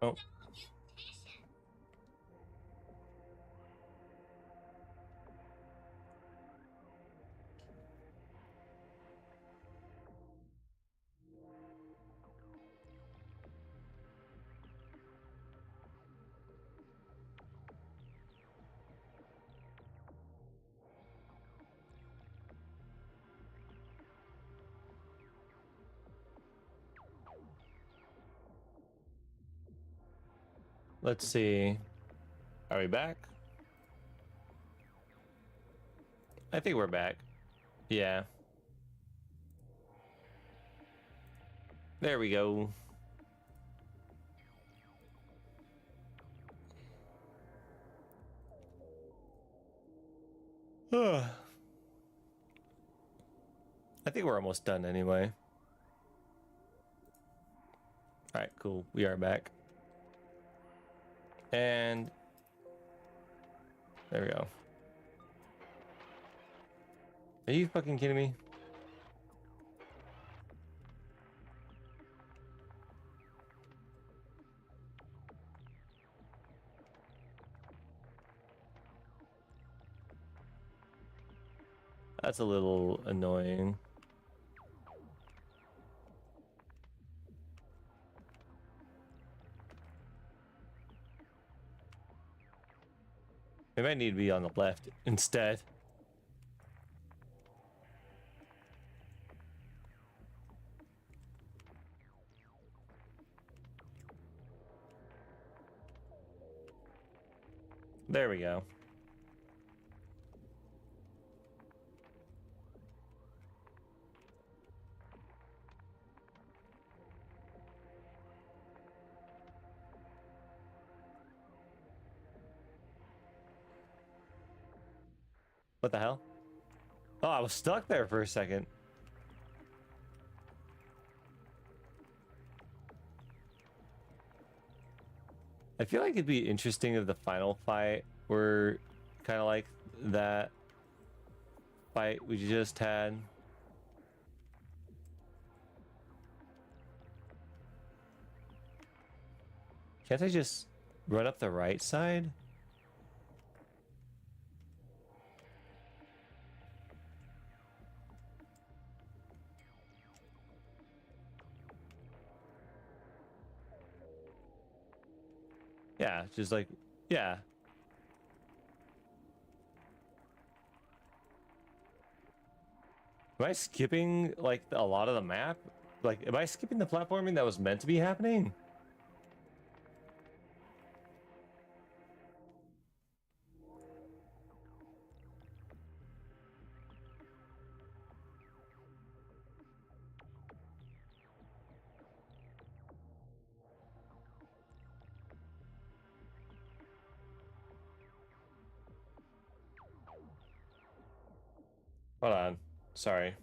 Oh. Let's see. Are we back? I think we're back. Yeah. There we go. I think we're almost done anyway. All right, cool. We are back. And there we go. Are you fucking kidding me? That's a little annoying. Maybe I need to be on the left instead. There we go. What the hell? Oh, I was stuck there for a second. I feel like it'd be interesting if the final fight were kind of like that fight we just had. Can't I just run up the right side? Yeah, just like, yeah. Am I skipping like a lot of the map? Like, am I skipping the platforming that was meant to be happening? Hold on. Sorry.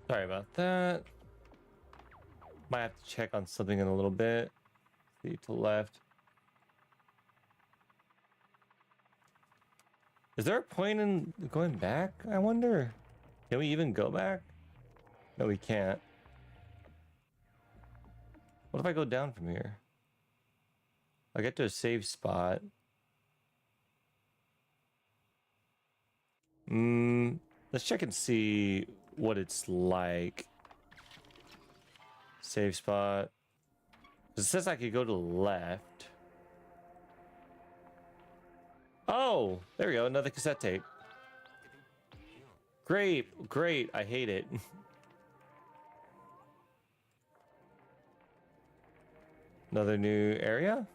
Sorry about that. Might have to check on something in a little bit. See to the left. Is there a point in going back? I wonder. Can we even go back? No, we can't. What if I go down from here? I get to a save spot. Let's check and see what it's like. Save spot. It says I could go to the left. Oh, there we go. Another cassette tape. Great, great. I hate it. Another new area?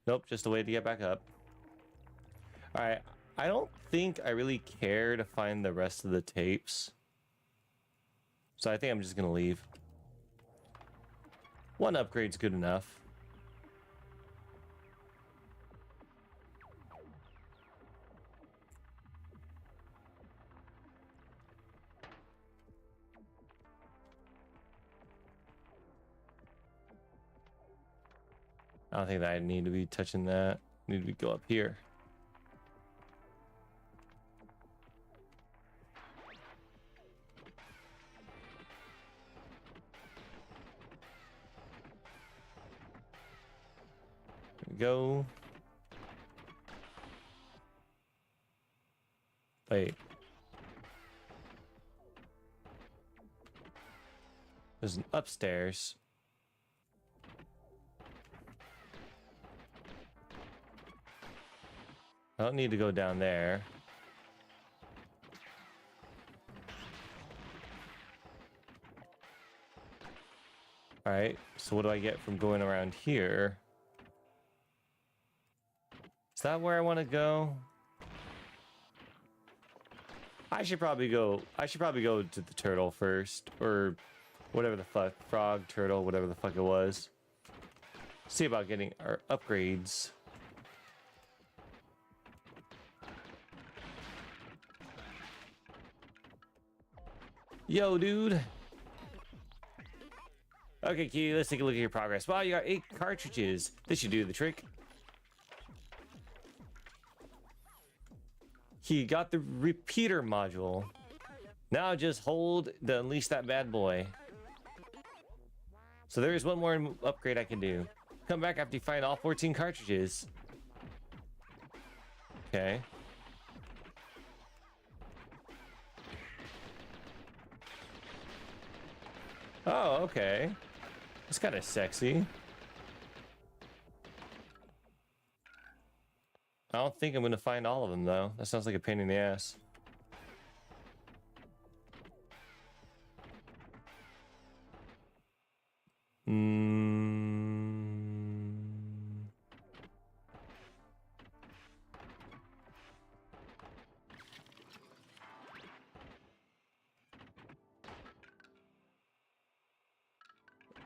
Nope, just a way to get back up. Alright, I don't think I really care to find the rest of the tapes. So I think I'm just gonna leave. One upgrade's good enough. I don't think that I need to be touching that. I need to go up here. There we go. Wait. There's an upstairs. I don't need to go down there. All right, so what do I get from going around here? Is that where I want to go? I should probably go to the turtle first, or whatever the fuck, frog, turtle, whatever the fuck it was. See about getting our upgrades. Yo, dude. Okay, Key, let's take a look at your progress. Wow, you got 8 cartridges. This should do the trick. He got the repeater module. Now just hold to unleash that bad boy. So there is one more upgrade I can do. Come back after you find all 14 cartridges. Okay. Oh, okay. It's kind of sexy. I don't think I'm going to find all of them, though. That sounds like a pain in the ass.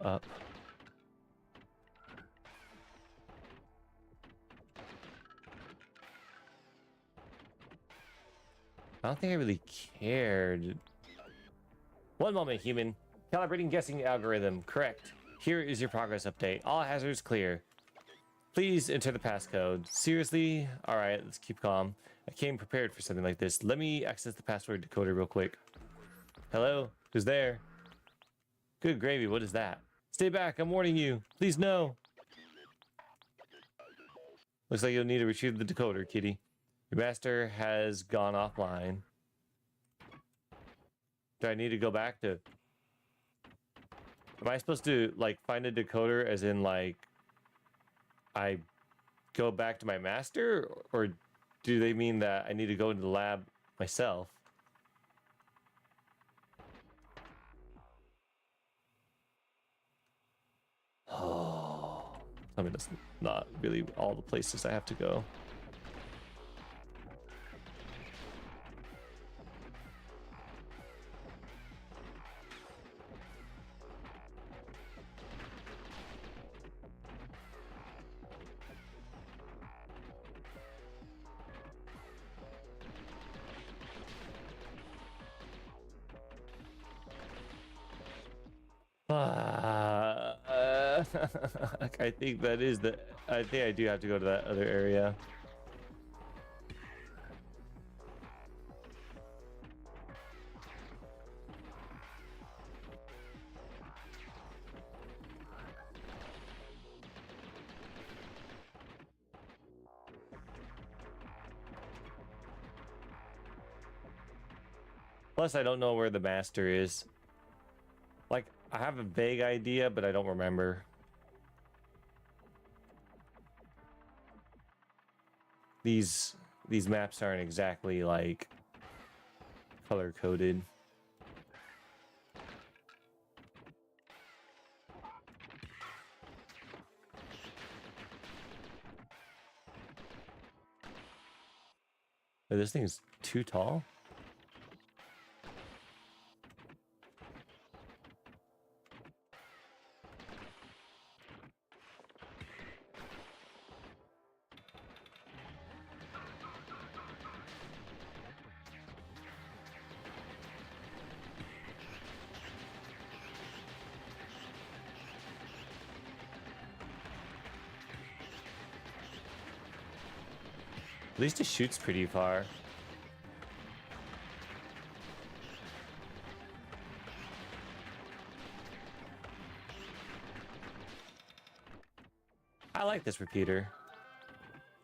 Up. I don't think I really cared. One moment, human. Calibrating guessing algorithm. Correct. Here is your progress update. All hazards clear. Please enter the passcode. Seriously? Alright, let's keep calm. I came prepared for something like this. Let me access the password decoder real quick. Hello? Who's there? Good gravy, what is that? Stay back, I'm warning you. Please no. Looks like you'll need to retrieve the decoder, kitty. Your master has gone offline. Do I need to go back to... Am I supposed to, like, find a decoder as in, like... I go back to my master? Or do they mean that I need to go into the lab myself? Oh... I mean, that's not really all the places I have to go. I think that is the... I think I do have to go to that other area. Plus, I don't know where the master is. Like, I have a vague idea, but I don't remember. These maps aren't exactly like color coded. Wait, this thing is too tall? At least it shoots pretty far. I like this repeater.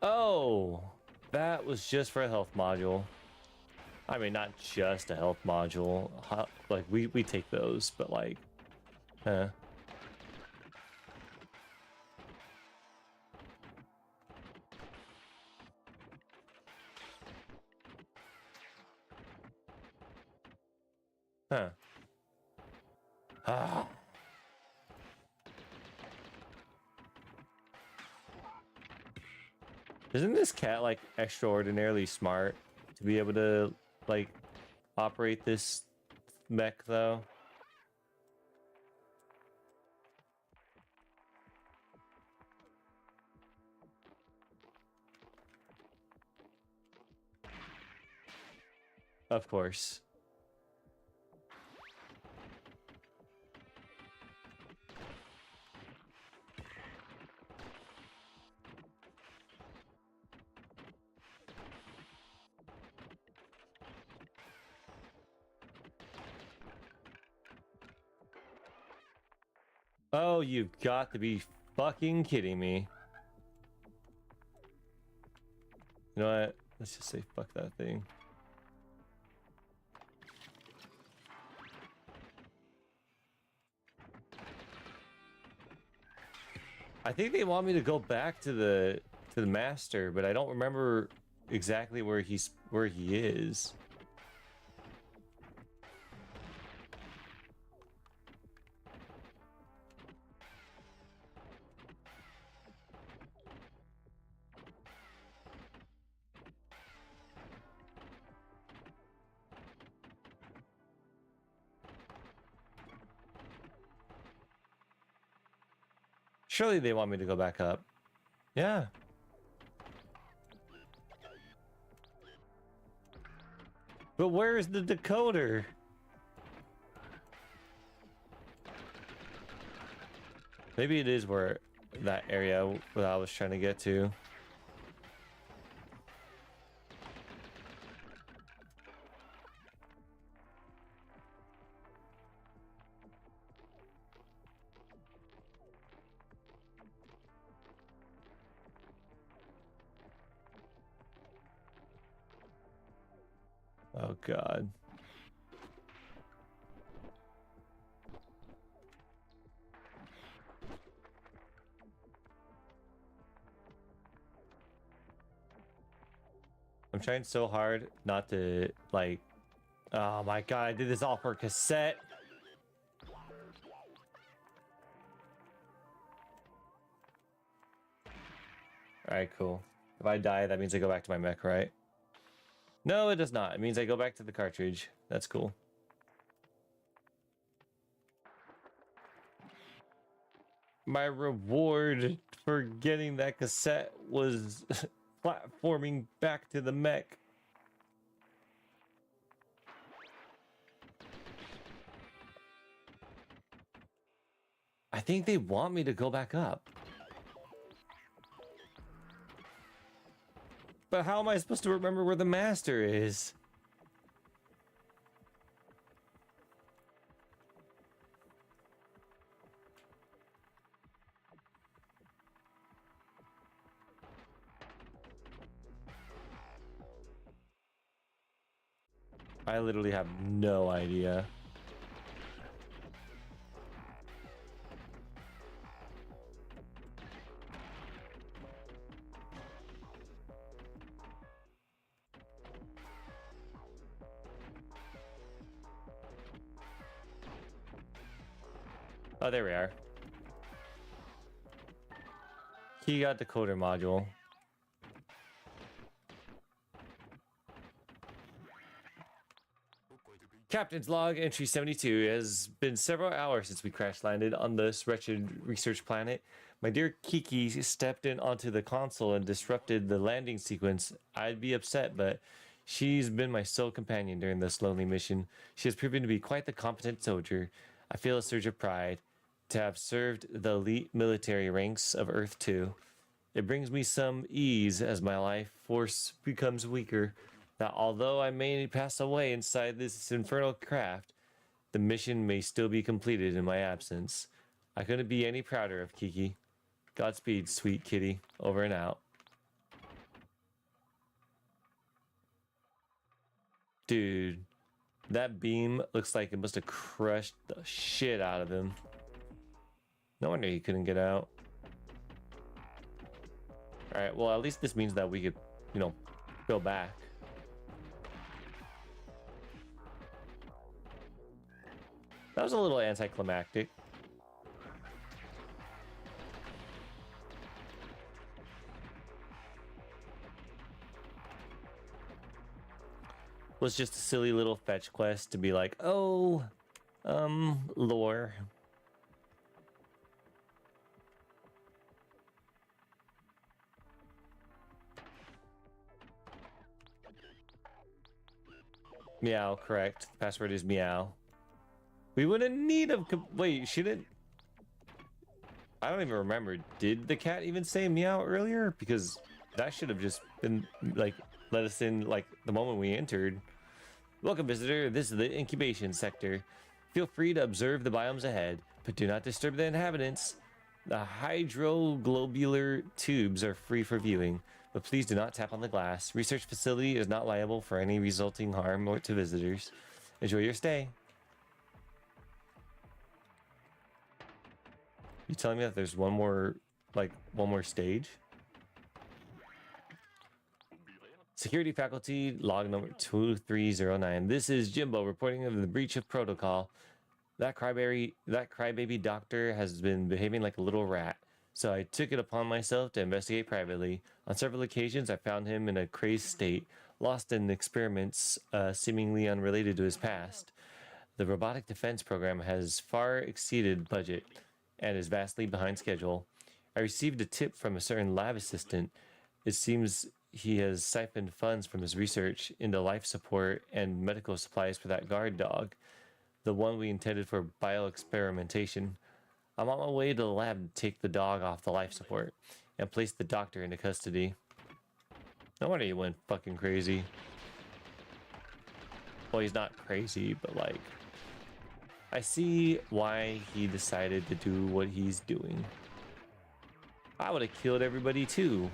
Oh, that was just for a health module. I mean, not just a health module. Like, we take those, but like, huh. Huh. Ah. Isn't this cat like extraordinarily smart to be able to like operate this mech though? Of course. Oh, you've got to be fucking kidding me. You know what? Let's just say fuck that thing. I think they want me to go back to the master, but I don't remember exactly where he is. Surely they want me to go back up. Yeah. But where is the decoder? Maybe it is where that area that I was trying to get to. Oh god. I'm trying so hard not to like, oh my god, I did this all for cassette. Alright, cool. If I die, that means I go back to my mech, right? No, it does not. It means I go back to the cartridge. That's cool. My reward for getting that cassette was platforming back to the mech. I think they want me to go back up. But how am I supposed to remember where the master is? I literally have no idea. Oh, there we are. He got decoder module. Captain's log entry 72. It has been several hours since we crash landed on this wretched research planet. My dear Kiki stepped in onto the console and disrupted the landing sequence. I'd be upset, but she's been my sole companion during this lonely mission. She has proven to be quite the competent soldier. I feel a surge of pride to have served the elite military ranks of Earth 2. It brings me some ease as my life force becomes weaker, that although I may pass away inside this infernal craft, the mission may still be completed in my absence. I couldn't be any prouder of Kiki. Godspeed, sweet kitty. Over and out. Dude, that beam looks like it must have crushed the shit out of him. No wonder he couldn't get out. Alright, well, at least this means that we could, you know, go back. That was a little anticlimactic. Was just a silly little fetch quest to be like, oh, lore. Meow, correct. The password is meow. We wouldn't need a... Wait, shouldn't... I don't even remember. Did the cat even say meow earlier? Because that should have just been, like, let us in, like, the moment we entered. Welcome, visitor. This is the incubation sector. Feel free to observe the biomes ahead, but do not disturb the inhabitants. The hydroglobular tubes are free for viewing, but please do not tap on the glass. Research facility is not liable for any resulting harm or to visitors. Enjoy your stay. You telling me that there's one more stage? Security faculty, log number 2309. This is Jimbo reporting of the breach of protocol. That crybaby doctor has been behaving like a little rat, so I took it upon myself to investigate privately. On several occasions, I found him in a crazed state, lost in experiments seemingly unrelated to his past. The robotic defense program has far exceeded budget and is vastly behind schedule. I received a tip from a certain lab assistant. It seems he has siphoned funds from his research into life support and medical supplies for that guard dog, the one we intended for bioexperimentation. I'm on my way to the lab to take the dog off the life support and place the doctor into custody. No wonder he went fucking crazy. Well, he's not crazy, but like, I see why he decided to do what he's doing. I would have killed everybody too.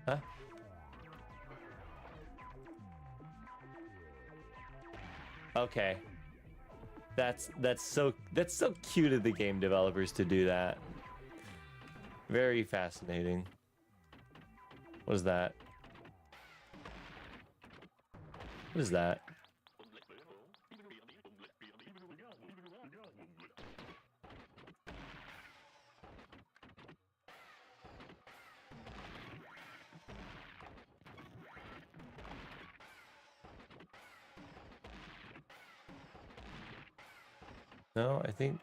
Huh? Okay. That's so cute of the game developers to do that. Very fascinating. What is that? What is that? No, I think...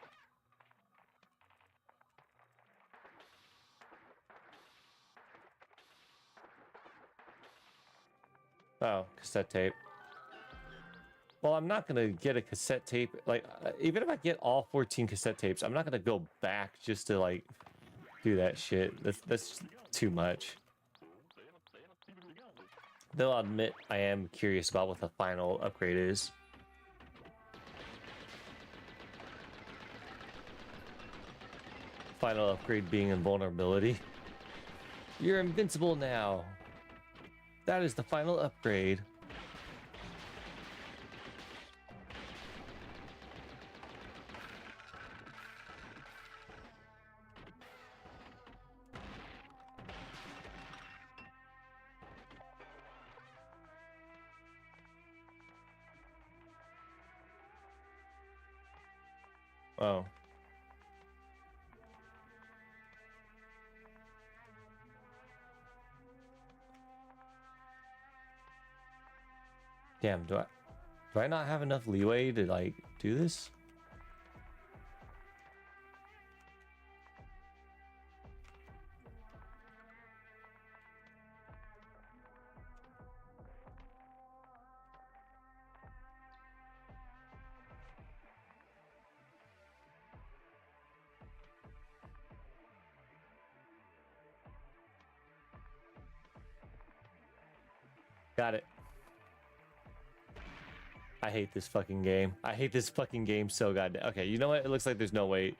Oh, cassette tape. Well, I'm not gonna get a cassette tape. Like, even if I get all 14 cassette tapes, I'm not gonna go back just to, like, do that shit. That's too much. Though I'll admit, I am curious about what the final upgrade is. Final upgrade being invulnerability. You're invincible now. That is the final upgrade. Oh. Damn, do I not have enough leeway to like do this? Got it. I hate this fucking game. I hate this fucking game so goddamn. Okay, you know what? It looks like there's no weight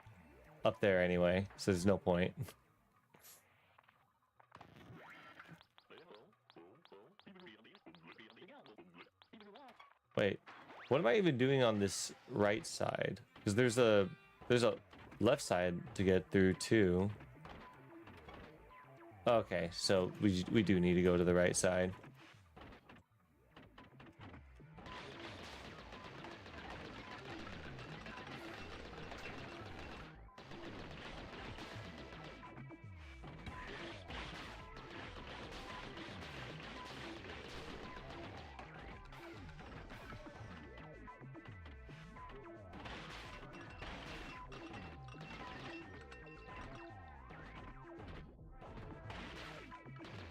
up there anyway, so there's no point. Wait, what am I even doing on this right side? Because there's a left side to get through too. Okay, so we do need to go to the right side.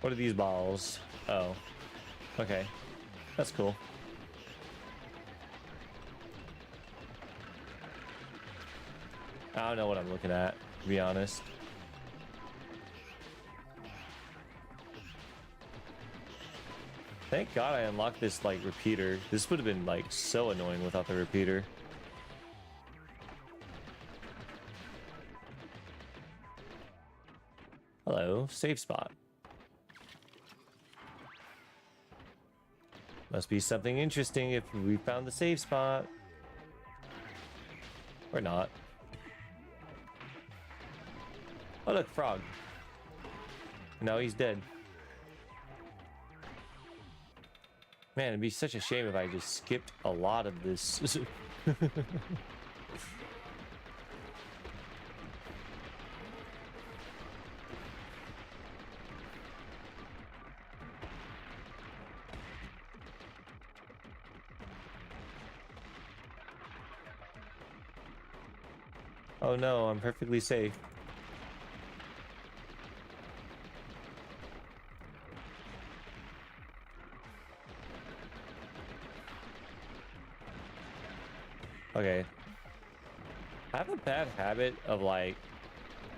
What are these balls? Oh, okay, that's cool. I don't know what I'm looking at, to be honest. Thank God I unlocked this like repeater. This would have been like so annoying without the repeater. Hello, safe spot. Must be something interesting if we found the safe spot. Or not. Oh look, frog. No, he's dead. Man, it'd be such a shame if I just skipped a lot of this. Oh no, I'm perfectly safe. Okay. I have a bad habit of like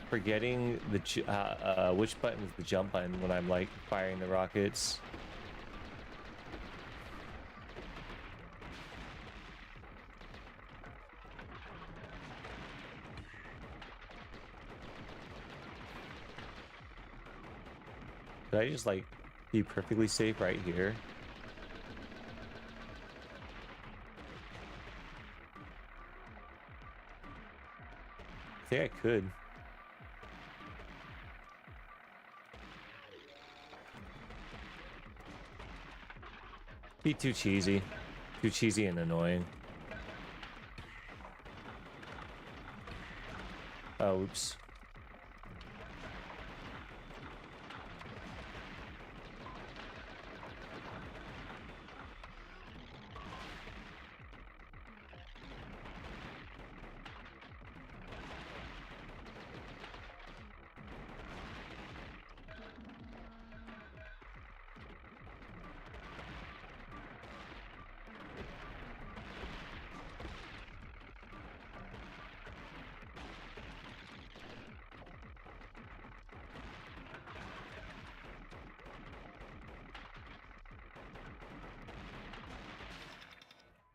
forgetting the which button is the jump button when I'm like firing the rockets. Did I just like be perfectly safe right here? I think I could. Be too cheesy. Too cheesy and annoying. Oh, oops.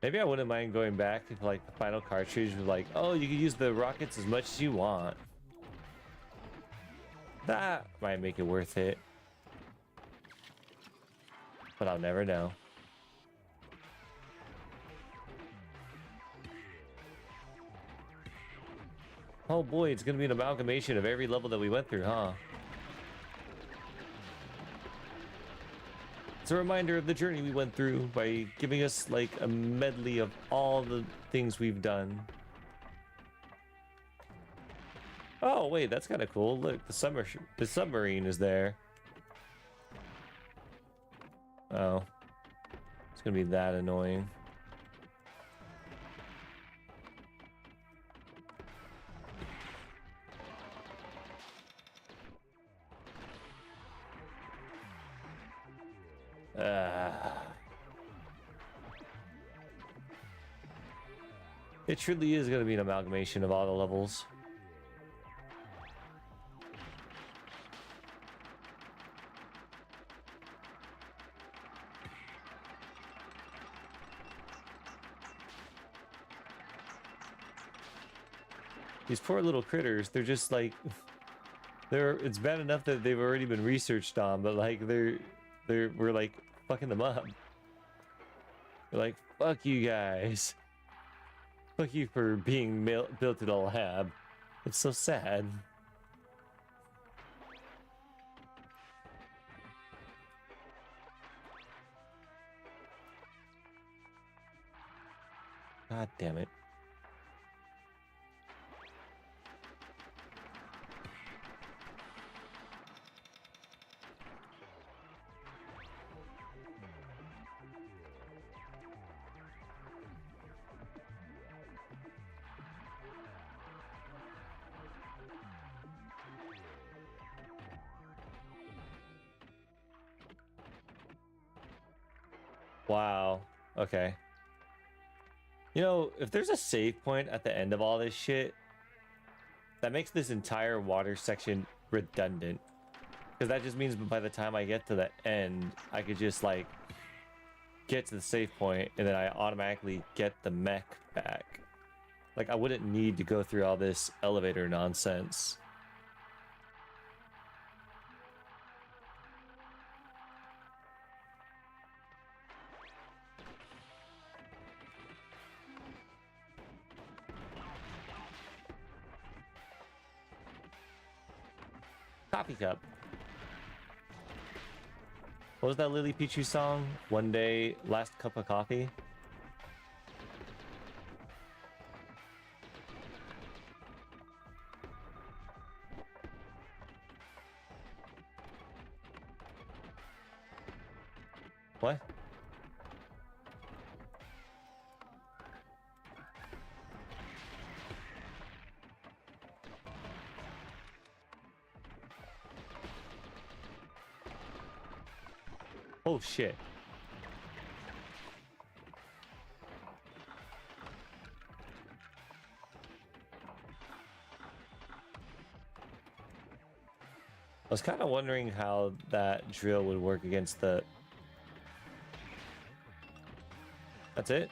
Maybe I wouldn't mind going back if like the final cartridge was like, oh, you can use the rockets as much as you want. That might make it worth it. but I'll never know. Oh boy, it's gonna be an amalgamation of every level that we went through, huh? It's a reminder of the journey we went through by giving us like a medley of all the things we've done. Oh wait, that's kind of cool. Look, the submarine is there. Oh, it's gonna be that annoying. It truly is going to be an amalgamation of all the levels. These poor little critters, they're just like, it's bad enough that they've already been researched on, but like we're like fucking them up. We're like, fuck you guys. Fuck you for being built in a lab. It's so sad. God damn it. Wow. Okay. You know, if there's a save point at the end of all this shit, that makes this entire water section redundant. Because that just means by the time I get to the end, I could just, like, get to the save point, and then I automatically get the mech back. Like, I wouldn't need to go through all this elevator nonsense. Coffee cup. What was that Lily Pichu song? One day, last cup of coffee? What? Oh shit. I was kind of wondering how that drill would work against the... That's it?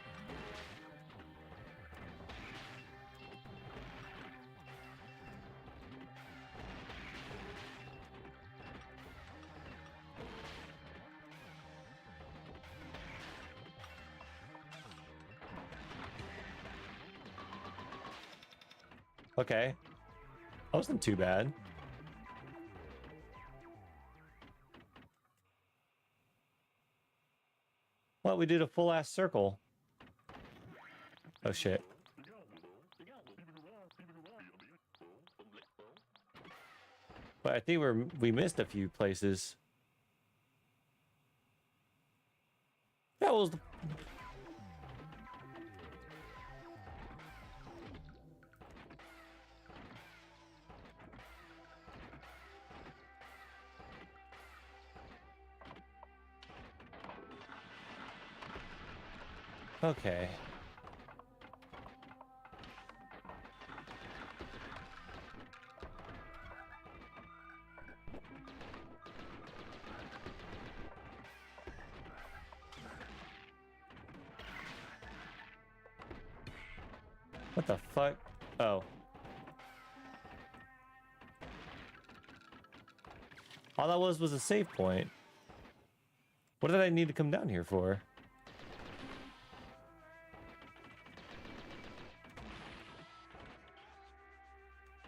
Okay. That wasn't too bad. Well, we did a full-ass circle. Oh, shit. But I think we missed a few places. That was... Okay. What the fuck? Oh. All that was a save point. What did I need to come down here for?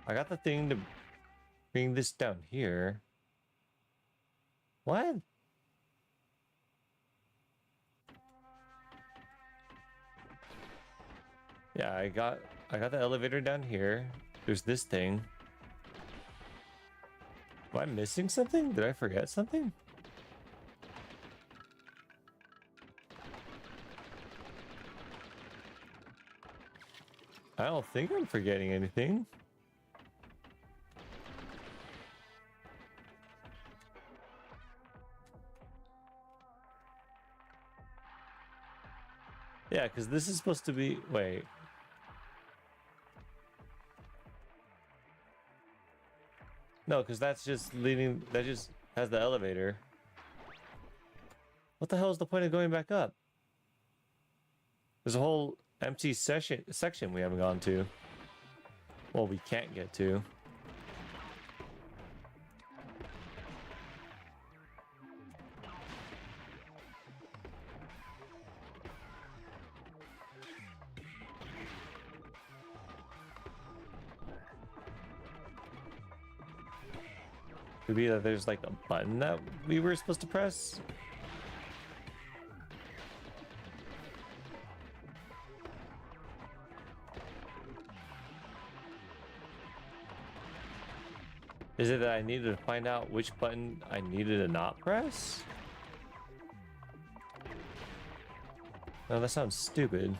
I got the thing to bring this down here. What? Yeah, I got the elevator down here. There's this thing. Am I missing something? Did I forget something? I don't think I'm forgetting anything. Yeah, because this is supposed to be... Wait. No, because that's just leading... That just has the elevator. What the hell is the point of going back up? There's a whole empty section we haven't gone to. Well, we can't get to. Could be that there's like a button that we were supposed to press. Is it that I needed to find out which button I needed to not press? No, that sounds stupid.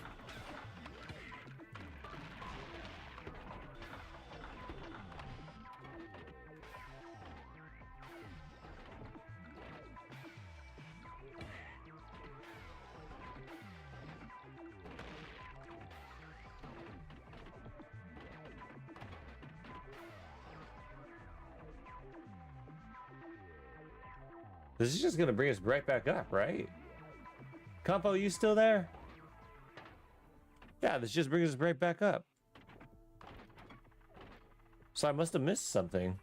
This is just gonna bring us right back up, right? Compo, you still there? Yeah, this just brings us right back up. So I must have missed something.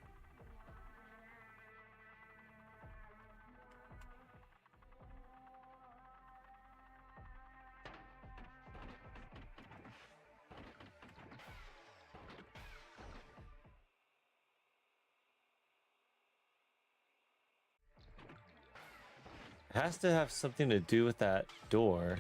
It has to have something to do with that door.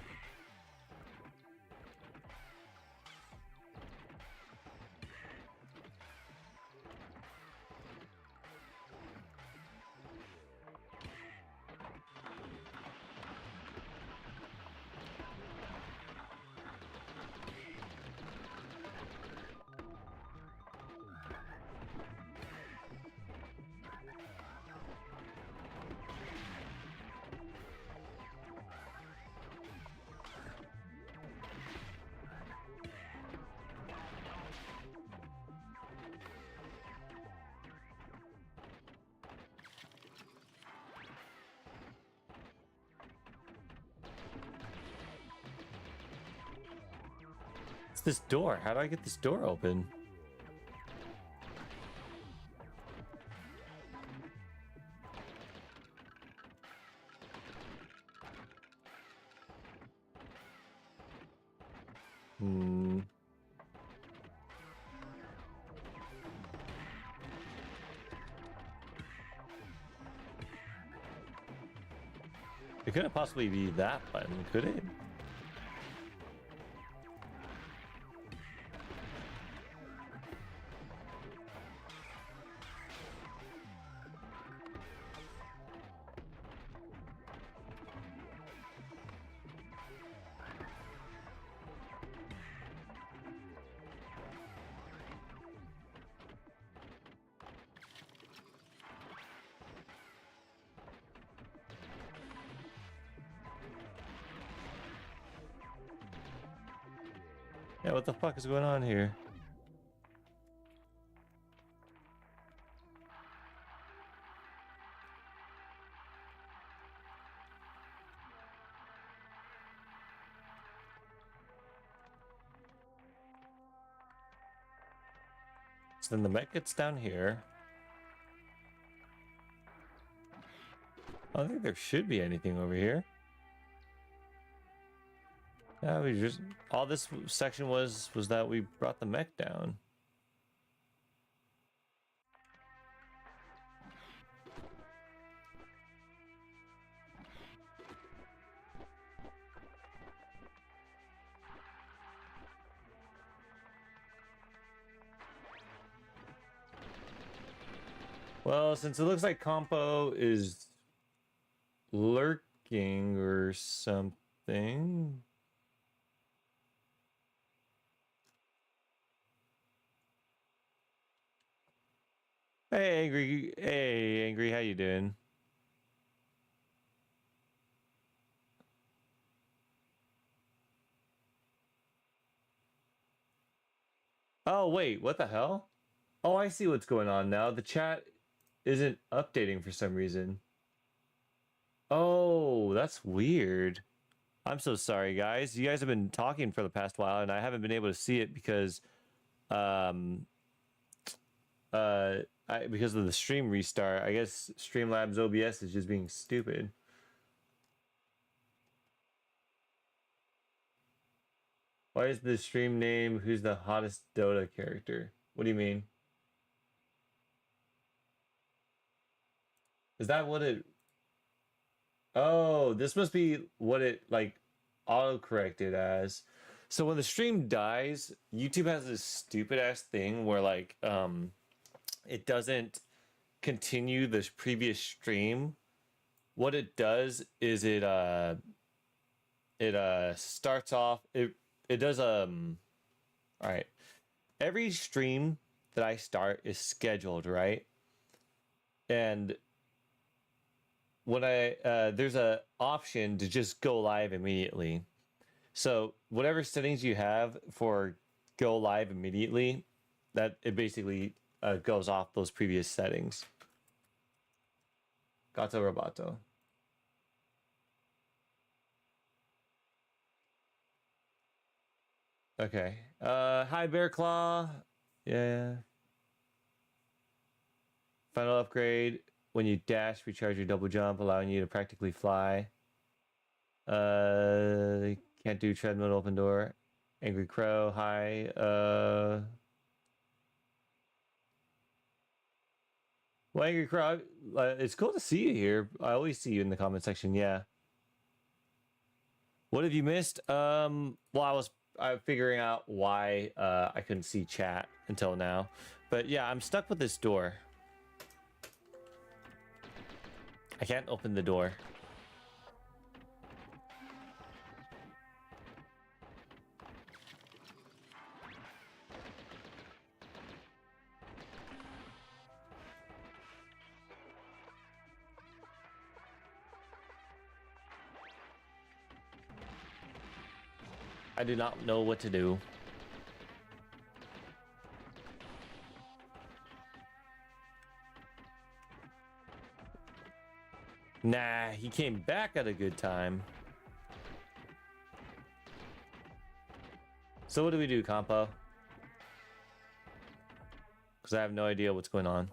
It's this door. How do I get this door open? Hmm. It couldn't possibly be that button, could it? Yeah, what the fuck is going on here? So then the mech gets down here. I don't think there should be anything over here. Yeah, we just all this section was that we brought the mech down. Well, since it looks like Compo is lurking or something. Hey, Angry. Hey, Angry. How you doing? Oh, wait. What the hell? Oh, I see what's going on now. The chat isn't updating for some reason. Oh, that's weird. I'm so sorry, guys. You guys have been talking for the past while, and I haven't been able to see it because, um, because of the stream restart. I guess Streamlabs OBS is just being stupid. Why is the stream name "Who's the hottest Dota character"? What do you mean? Is that what it? Oh, this must be what it like auto corrected as. So when the stream dies, YouTube has this stupid ass thing where like it doesn't continue the previous stream. What it does is it starts off it does all right. Every stream that I start is scheduled, right? And when I there's a option to just go live immediately. So whatever settings you have for go live immediately, that it basically goes off those previous settings. Gato Robato. Okay. Hi Bear Claw. Yeah. Final upgrade. When you dash, recharge your double jump, allowing you to practically fly. Can't do treadmill open door. Angry Crow. Hi. Well, Angry Crow, it's cool to see you here. I always see you in the comment section. Yeah. What have you missed? Well, I was figuring out why I couldn't see chat until now, but yeah, I'm stuck with this door. I can't open the door. I do not know what to do. Nah, he came back at a good time. So what do we do, Compo? Because I have no idea what's going on.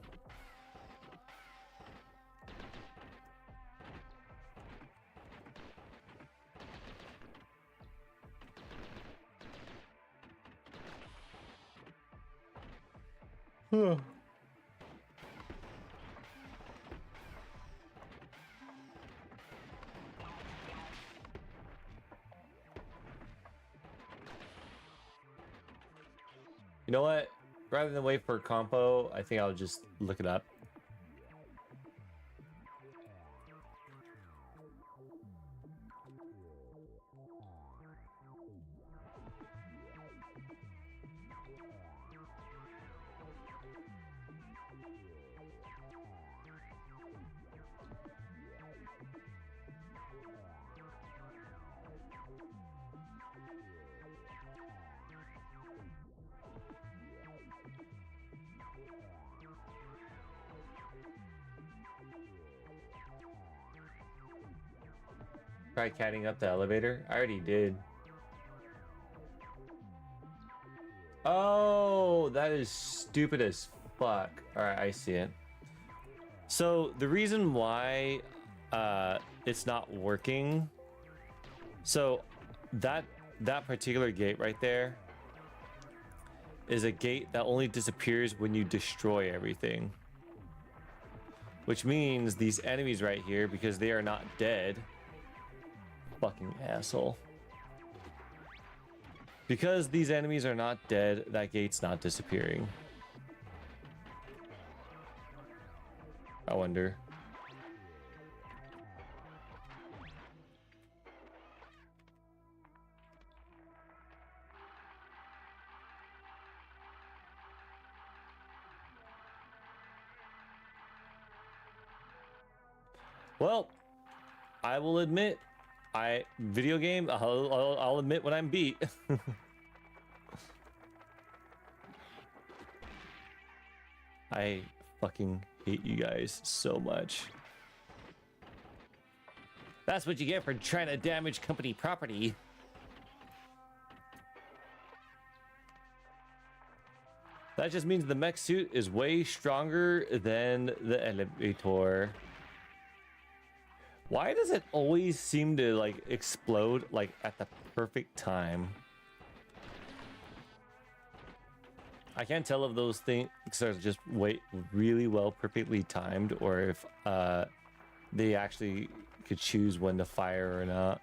You know what? Rather than wait for Compo, I think I'll just look it up. Try catting up the elevator. I already did. Oh, that is stupid as fuck. All right, I see it. So the reason why it's not working. So that particular gate right there is a gate that only disappears when you destroy everything. Which means these enemies right here, because they are not dead. Fucking asshole. Because these enemies are not dead, that gate's not disappearing. I wonder. Well, I will admit, video game, I'll admit when I'm beat. I fucking hate you guys so much. That's what you get for trying to damage company property. That just means the mech suit is way stronger than the elevator. Why does it always seem to like explode like at the perfect time? I can't tell if those things are just really well perfectly timed, or if they actually could choose when to fire or not.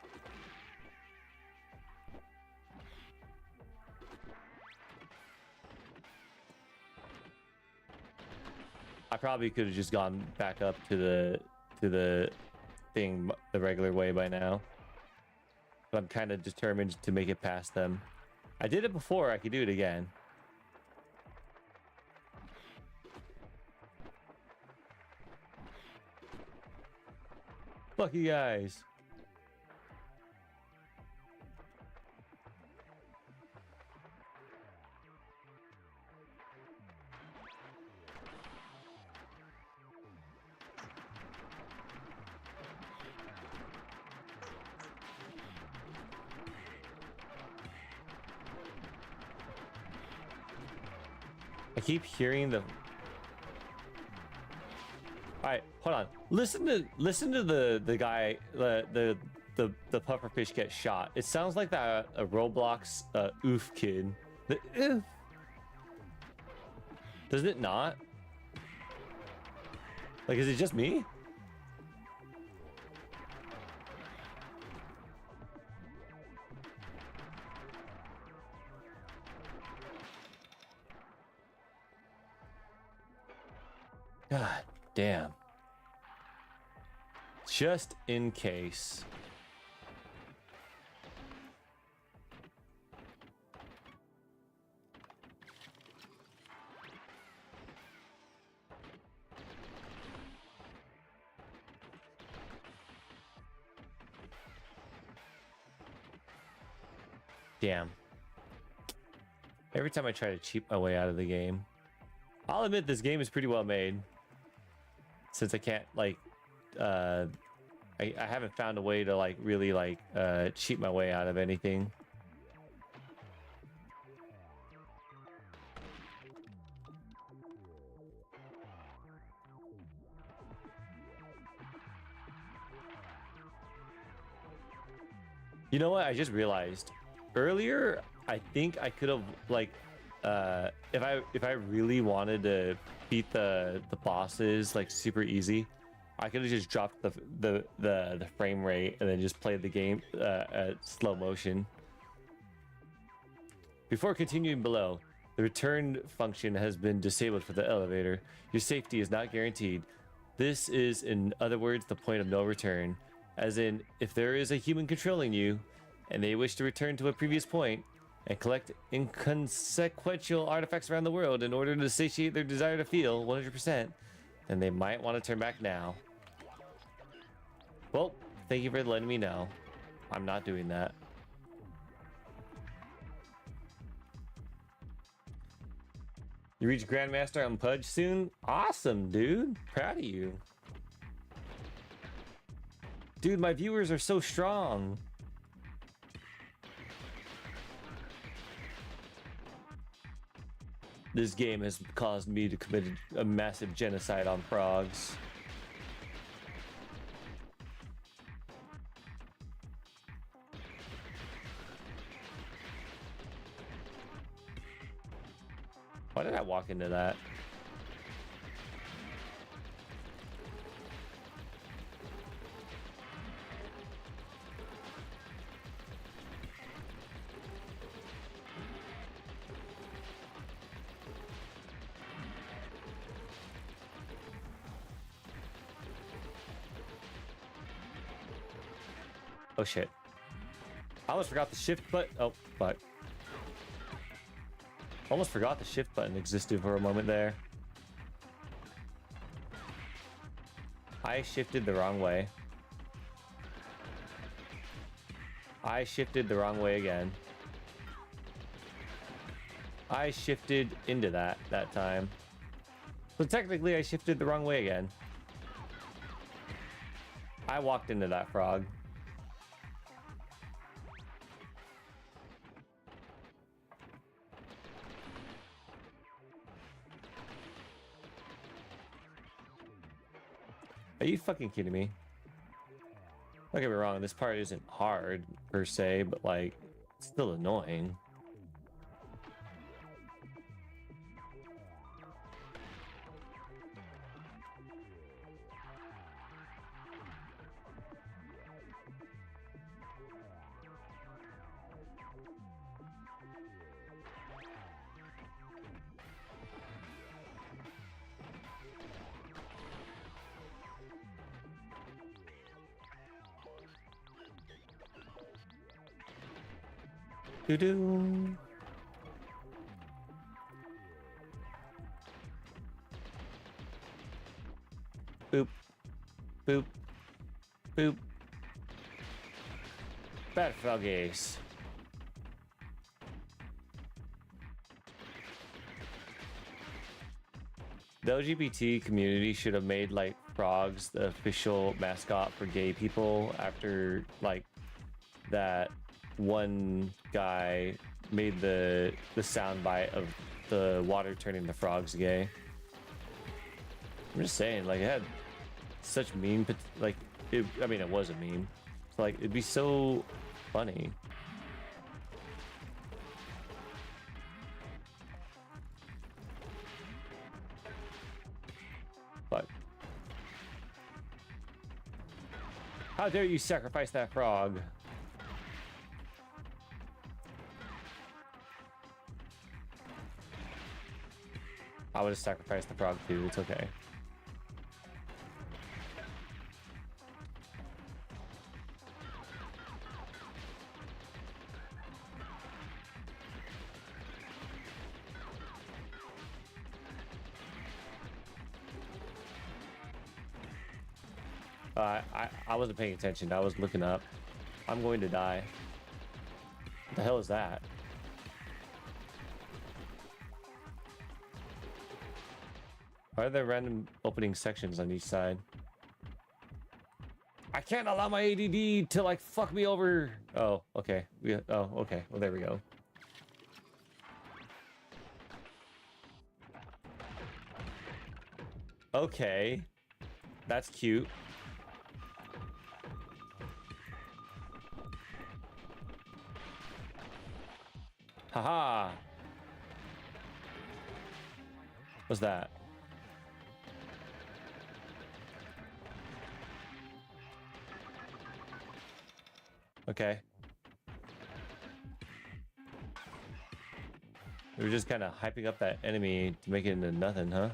I probably could have just gone back up to the thing the regular way by now. But I'm kind of determined to make it past them. I did it before, I could do it again. Fuck you guys. I keep hearing the... Alright, hold on. Listen to the guy, the pufferfish get shot. It sounds like that a Roblox oof kid. The oof. Does it not? Like, is it just me? God damn. Just in case. Damn. Every time I try to cheat my way out of the game. I'll admit this game is pretty well made. Since I can't like I haven't found a way to like really like cheat my way out of anything. You know what? I just realized earlier I think I could have like if I really wanted to beat the bosses like super easy, I could have just dropped the frame rate and then just played the game at slow motion. Before continuing below, the return function has been disabled for the elevator. Your safety is not guaranteed. This is, in other words, the point of no return. As in, if there is a human controlling you, and they wish to return to a previous point, and collect inconsequential artifacts around the world in order to satiate their desire to feel 100%, then they might want to turn back now. Well, thank you for letting me know. I'm not doing that. You reach Grandmaster on Pudge soon? Awesome, dude. Proud of you. Dude, my viewers are so strong. This game has caused me to commit a massive genocide on frogs. Why did I walk into that? Oh shit. I almost forgot the shift button. Oh, fuck. Almost forgot the shift button existed for a moment there. I shifted the wrong way. I shifted the wrong way again. I shifted into that time. So technically I shifted the wrong way again. I walked into that frog. Are you fucking kidding me? Don't get me wrong, this part isn't hard per se, but like, it's still annoying. Doo-doo. Boop. Boop. Boop. Bad frog ace. The LGBT community should have made like frogs the official mascot for gay people after like that one guy made the soundbite of the water turning the frogs gay. I'm just saying, like, it had such meme, like, I mean, it was a meme. So, like, it'd be so funny. But how dare you sacrifice that frog? I would have sacrificed the frog too, it's okay. I wasn't paying attention, I was looking up. I'm going to die. What the hell is that? Why are there random opening sections on each side? I can't allow my ADD to like fuck me over. Oh, okay. Oh, okay. Well, there we go. Okay. That's cute. Haha. What's that? Okay. We were just kind of hyping up that enemy to make it into nothing, huh?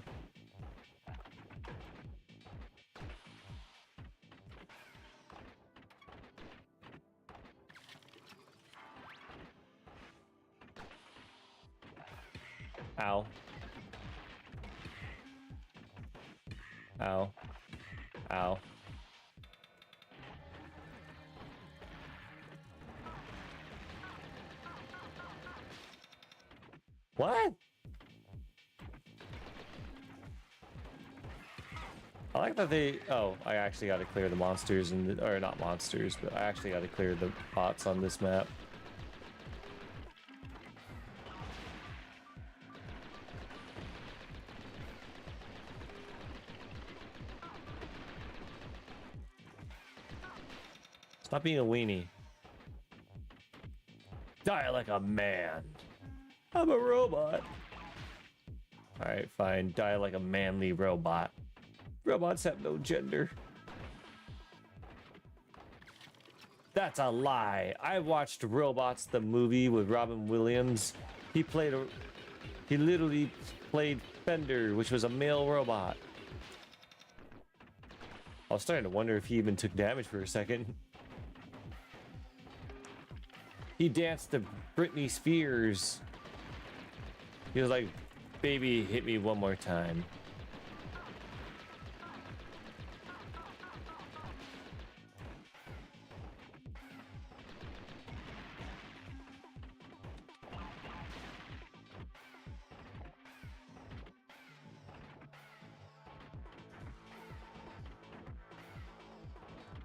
Ow. Ow. Ow. What? I like that they... Oh, I actually got to clear the monsters, or not monsters, but I actually got to clear the bots on this map. Stop being a weenie. Die like a man. I'm a robot. Alright, fine. Die like a manly robot. Robots have no gender. That's a lie. I watched Robots, the movie with Robin Williams. He literally played Fender, which was a male robot. I was starting to wonder if he even took damage for a second. He danced to Britney Spears. He was like, baby, hit me one more time.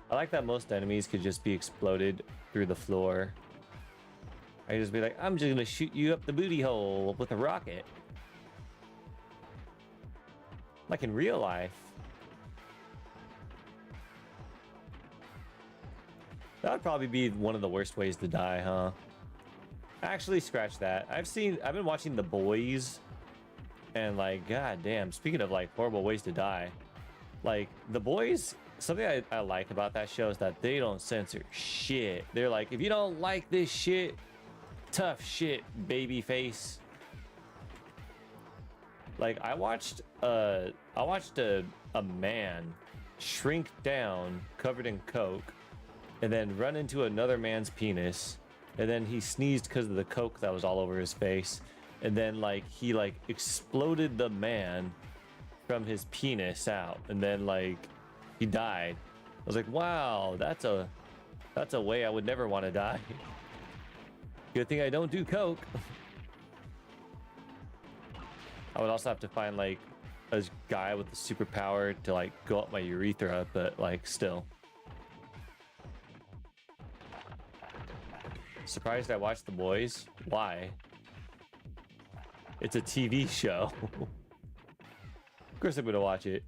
I like that most enemies could just be exploded through the floor. I just be like, I'm just gonna shoot you up the booty hole with a rocket. Like in real life. That would probably be one of the worst ways to die, huh? Actually, scratch that. I've been watching The Boys, and like, god damn, speaking of like horrible ways to die, like The Boys, something I like about that show is that they don't censor shit. They're like, if you don't like this shit, tough shit, baby face. Like I watched a man shrink down covered in coke and then run into another man's penis, and then he sneezed because of the coke that was all over his face, and then like he like exploded the man from his penis out, and then like he died. I was like, wow, that's a way I would never want to die. Good thing I don't do coke. I would also have to find like a guy with a superpower to like go up my urethra, but like still. Surprised I watched The Boys? Why? It's a TV show. Of course I'm gonna watch it.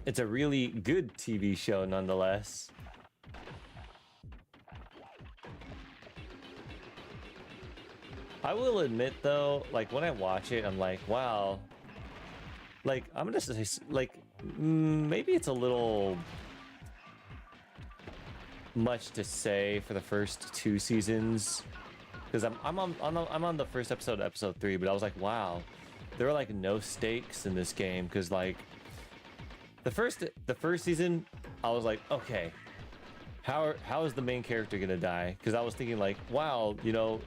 It's a really good TV show nonetheless. I will admit though, like when I watch it, I'm like, wow. Like I'm gonna say, like maybe it's a little much to say for the first 2 seasons, because I'm on the first episode, episode 3, but I was like, wow, there are like no stakes in this game, because like the first season, I was like, okay, how is the main character gonna die? Because I was thinking like, wow, you know,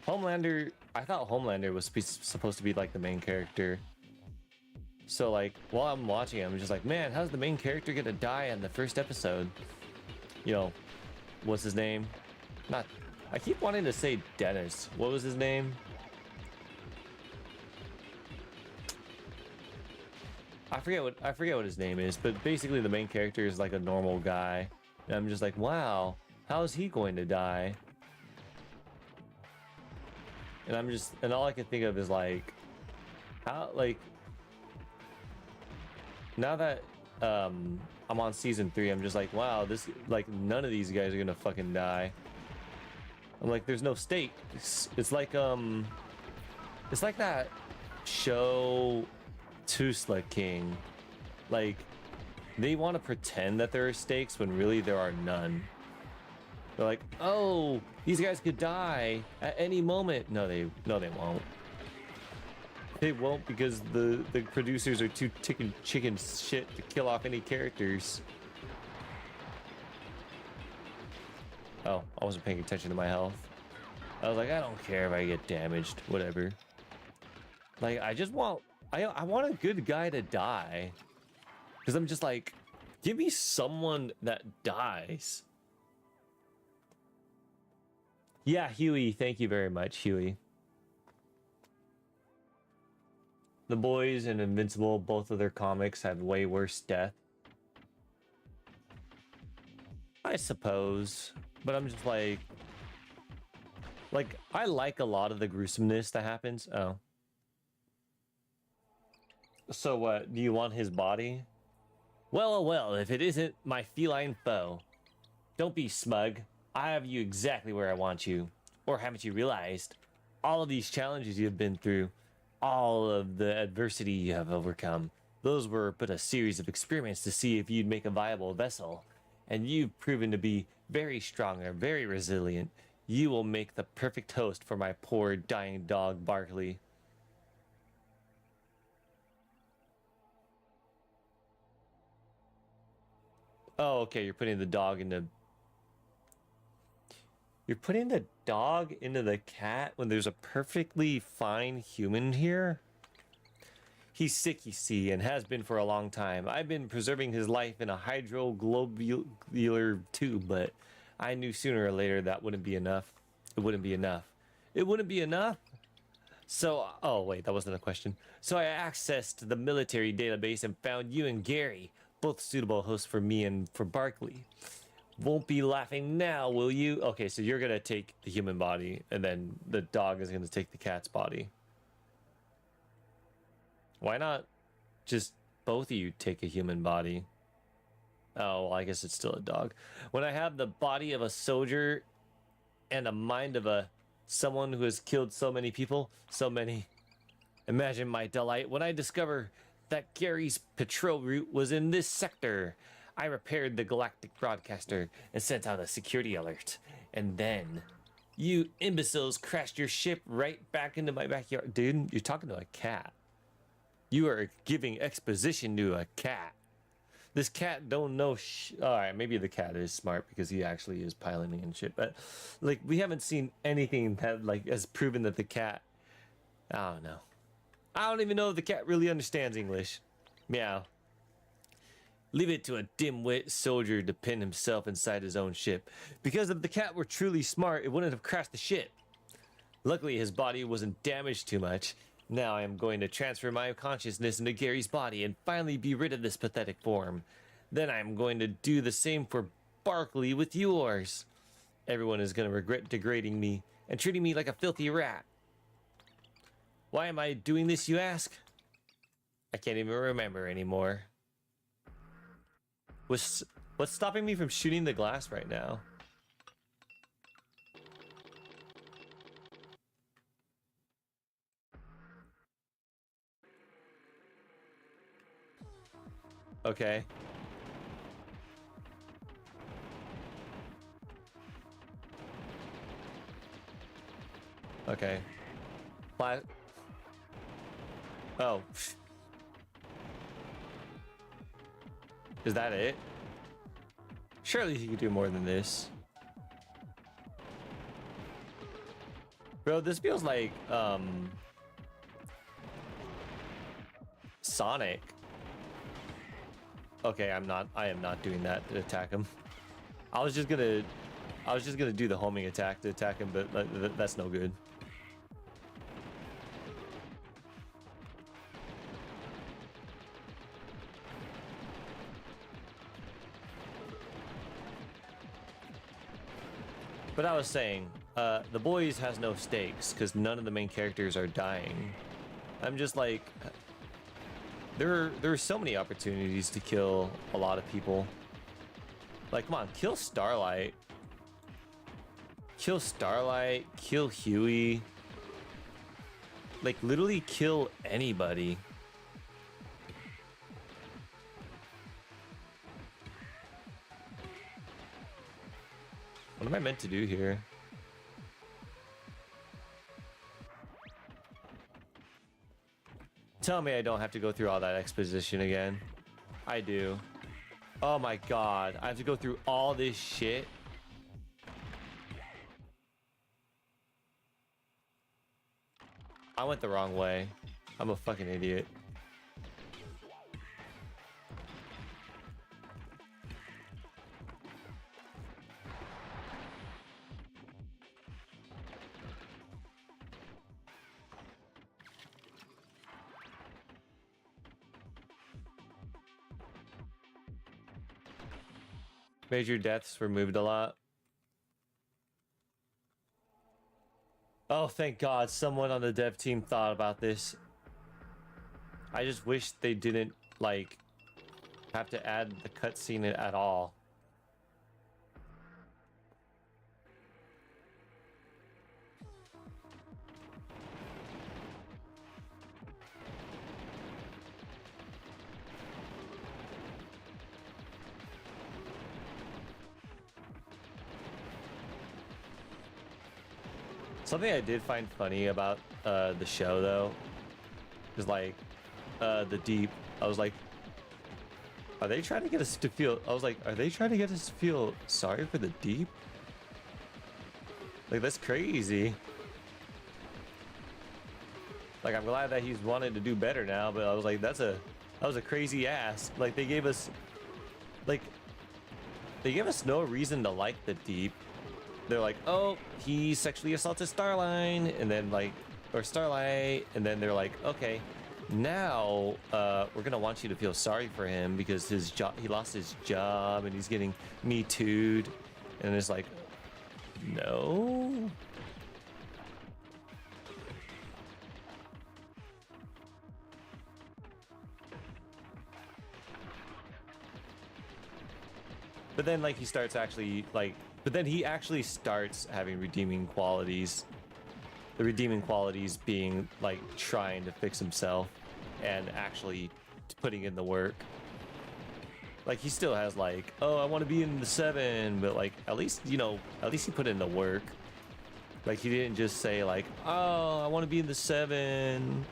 Homelander. I thought Homelander was supposed to be like the main character. So like while I'm watching, I'm just like, man, how's the main character gonna die in the first episode? You know, what's his name? Not. I keep wanting to say Dennis. What was his name? I forget what his name is, but basically the main character is like a normal guy. And I'm just like, wow, how is he going to die? And all I can think of is like, how, like, now that I'm on season 3, I'm just like, wow, this, like, none of these guys are gonna fucking die. I'm like, there's no stake. It's like that show Tumultulous King. Like, they want to pretend that there are stakes when really there are none. They're like, oh, these guys could die at any moment. No, they won't. They won't, because the producers are too chicken shit to kill off any characters. Oh, I wasn't paying attention to my health. I was like, I don't care if I get damaged, whatever. Like, I want a good guy to die. Because I'm just like, give me someone that dies. Yeah, Huey, thank you very much, Huey. The Boys and Invincible, both of their comics have way worse death. I suppose. But I'm just like, I like a lot of the gruesomeness that happens. Oh. So what, do you want his body? Well, if it isn't my feline foe. Don't be smug. I have you exactly where I want you. Or haven't you realized? All of these challenges you have been through, all of the adversity you have overcome, those were but a series of experiments to see if you'd make a viable vessel. And you've proven to be very strong and very resilient. You will make the perfect host for my poor dying dog, Barkley. Oh, okay, you're putting the dog into... You're putting the dog into the cat when there's a perfectly fine human here? He's sick, you see, and has been for a long time. I've been preserving his life in a hydroglobular tube, but I knew sooner or later that wouldn't be enough. It wouldn't be enough. It wouldn't be enough? So, oh wait, that wasn't a question. So I accessed the military database and found you and Gary, both suitable hosts for me and for Barkley. Won't be laughing now, will you? Okay, so you're gonna take the human body, and then the dog is gonna take the cat's body. Why not just both of you take a human body? Oh, well, I guess it's still a dog. When I have the body of a soldier and a mind of someone who has killed so many people, so many. Imagine my delight when I discover that Gary's patrol route was in this sector. I repaired the galactic broadcaster and sent out a security alert. And then, you imbeciles crashed your ship right back into my backyard. Dude, you're talking to a cat. You are giving exposition to a cat. This cat don't know Alright, maybe the cat is smart because he actually is piloting and shit. But, like, we haven't seen anything that, like, has proven that the cat... I don't know. I don't even know if the cat really understands English. Meow. Leave it to a dim-wit soldier to pin himself inside his own ship. Because if the cat were truly smart, it wouldn't have crashed the ship. Luckily, his body wasn't damaged too much. Now I am going to transfer my consciousness into Gary's body and finally be rid of this pathetic form. Then I am going to do the same for Barkley with yours. Everyone is going to regret degrading me and treating me like a filthy rat. Why am I doing this, you ask? I can't even remember anymore. What's stopping me from shooting the glass right now? Okay. Okay. Oh. Is that it? Surely he could do more than this. Bro, this feels like, Sonic. Okay, I am not doing that to attack him. I was just gonna do the homing attack to attack him, but that's no good. But I was saying, the boys has no stakes because none of the main characters are dying. I'm just like, there are so many opportunities to kill a lot of people. Like, come on, kill Starlight. Kill Starlight, kill Huey. Like, literally kill anybody. What am I meant to do here? Tell me I don't have to go through all that exposition again. I do. Oh my god, I have to go through all this shit. I went the wrong way. I'm a fucking idiot. Major deaths removed a lot. Oh, thank God someone on the dev team thought about this. I just wish they didn't, like, have to add the cutscene at all. Something I did find funny about the show though is like the Deep. I was like, are they trying to get us to feel? I was like, are they trying to get us to feel sorry for the Deep? Like, that's crazy. Like, I'm glad that he's wanted to do better now, but I was like, that was a crazy ass. Like, they gave us no reason to like the Deep. They're like, oh, he sexually assaulted Starline, and then like, or Starlight, and then they're like, okay, now we're gonna want you to feel sorry for him because he lost his job and he's getting Me Too'd, and it's like, no. But then like he starts actually like, but then he actually starts having redeeming qualities. The redeeming qualities being like trying to fix himself and actually putting in the work. Like he still has like, oh, I want to be in the 7, but like at least, you know, at least he put in the work. Like he didn't just say like, oh, I want to be in the 7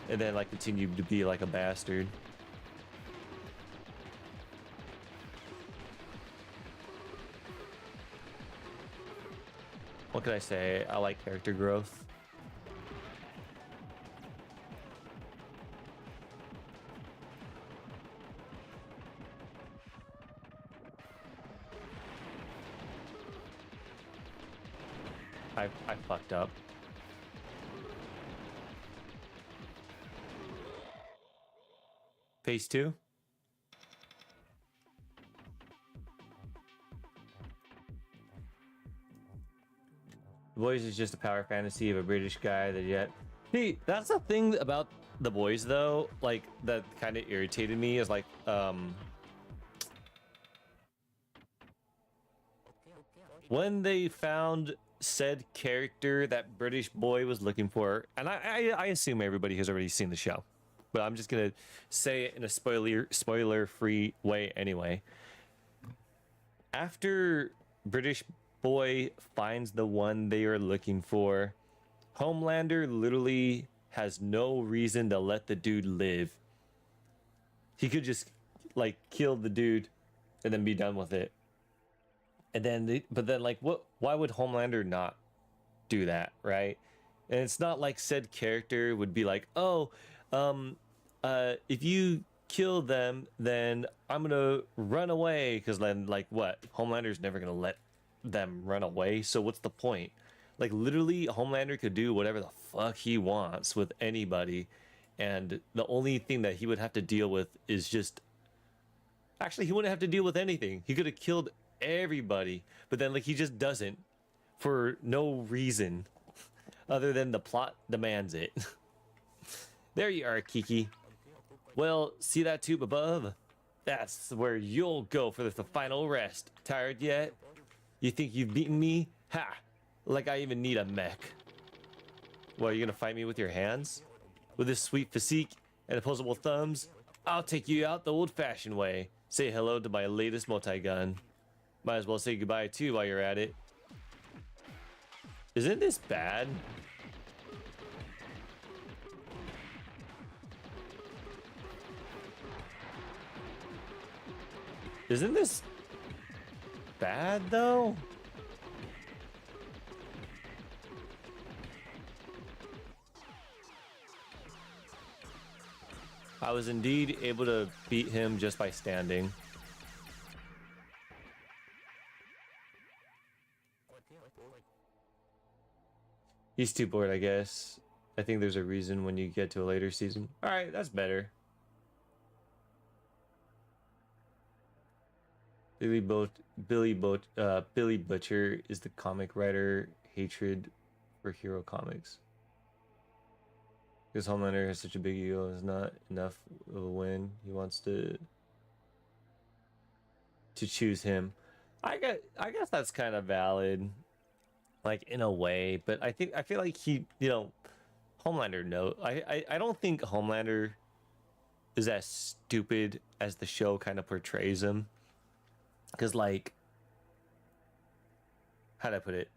and then like continue to be like a bastard. What can I say? I like character growth. I fucked up. Phase 2? The Boys is just a power fantasy of a British guy that yet. See, that's the thing about The Boys though, like that kind of irritated me is like when they found said character that British boy was looking for, and I assume everybody has already seen the show, but I'm just gonna say it in a spoiler free way anyway. After British boy finds the one they are looking for, Homelander literally has no reason to let the dude live. He could just like kill the dude and then be done with it. And then but then like what, why would Homelander not do that, right? And it's not like said character would be like, oh, if you kill them, then I'm gonna run away, because then like what, Homelander's never gonna let them run away, so what's the point? Like literally Homelander could do whatever the fuck he wants with anybody, and the only thing that he would have to deal with is just, actually he wouldn't have to deal with anything, he could have killed everybody, but then like he just doesn't, for no reason other than the plot demands it. There you are, Kiki. Well, see that tube above? That's where you'll go for the final rest. Tired yet? You think you've beaten me? Ha! Like I even need a mech. What, are you gonna fight me with your hands? With this sweet physique and opposable thumbs? I'll take you out the old-fashioned way. Say hello to my latest multi-gun. Might as well say goodbye too while you're at it. Isn't this bad? Isn't this bad though? I was indeed able to beat him just by standing. He's too bored, I guess. I think there's a reason when you get to a later season. All right, that's better. Billy Butcher is the comic writer. Hatred for hero comics. Because Homelander has such a big ego, is not enough of a win. He wants to choose him. I guess that's kind of valid, like in a way. But I feel like he, you know, Homelander. No, I don't think Homelander is as stupid as the show kind of portrays him. Because like, how'd I put it?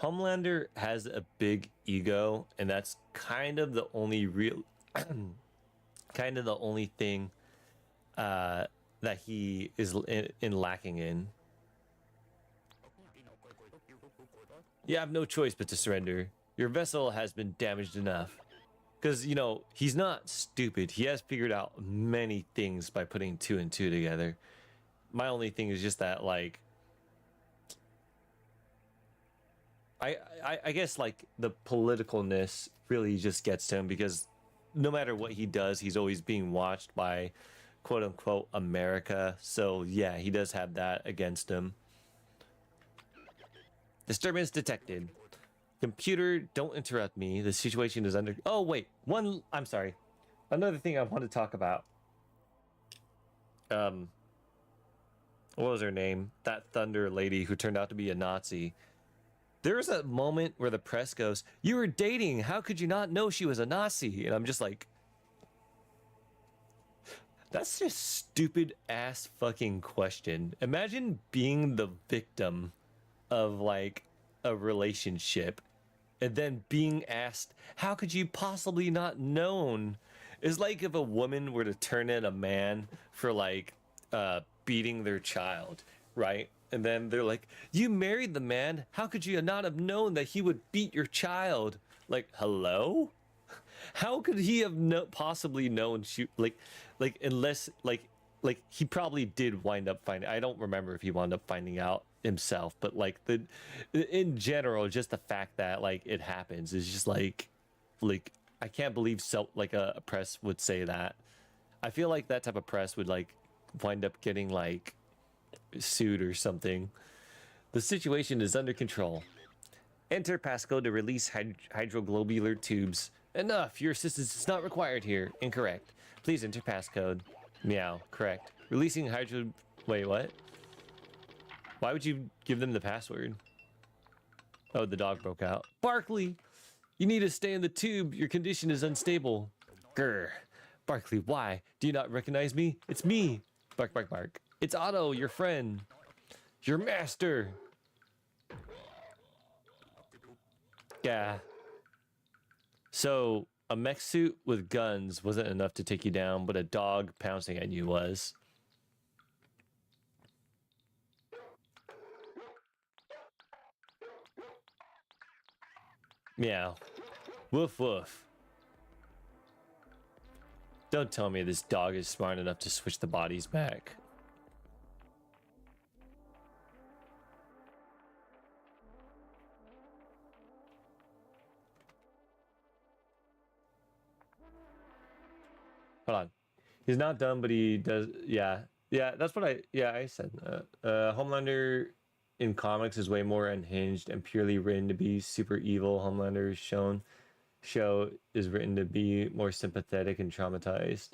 Homelander has a big ego, and that's kind of the only real, kind of the only thing that he is in lacking in. You have no choice but to surrender. Your vessel has been damaged enough. Because, you know, he's not stupid. He has figured out many things by putting two and two together. My only thing is just that, like, I guess, like, the politicalness really just gets to him because no matter what he does, he's always being watched by quote unquote America. So, yeah, he does have that against him. Disturbance detected. Computer, don't interrupt me. The situation is under... Oh, wait. I'm sorry. Another thing I want to talk about. What was her name? That Thunder lady who turned out to be a Nazi. There's a moment where the press goes, "You were dating. How could you not know she was a Nazi?" And I'm just like... That's just stupid ass fucking question. Imagine being the victim of, like, a relationship and then being asked, how could you possibly not known? It's like if a woman were to turn in a man for, like, beating their child, right? And then they're like, you married the man, how could you not have known that he would beat your child? Like, hello? How could he have possibly known she, like unless, like he probably did wind up finding, I don't remember if he wound up finding out himself, but like in general, just the fact that, like, it happens is just like I can't believe like a press would say that. I feel like that type of press would, like, wind up getting, like, sued or something. The situation is under control. Enter passcode to release hydroglobular tubes. Enough, your assistance is not required here. Incorrect. Please enter passcode. Meow, correct. Releasing hydro... Wait, what? Why would you give them the password? Oh, the dog broke out. Barkley! You need to stay in the tube. Your condition is unstable. Grr. Barkley, why? Do you not recognize me? It's me. Bark, bark, bark. It's Otto, your friend. Your master. Yeah. So, a mech suit with guns wasn't enough to take you down, but a dog pouncing at you was. Meow. Woof woof. Don't tell me this dog is smart enough to switch the bodies back. Hold on. He's not dumb, but he does... Yeah. Yeah, that's what I said. Homelander in comics is way more unhinged and purely written to be super evil. Homelander's show is written to be more sympathetic and traumatized.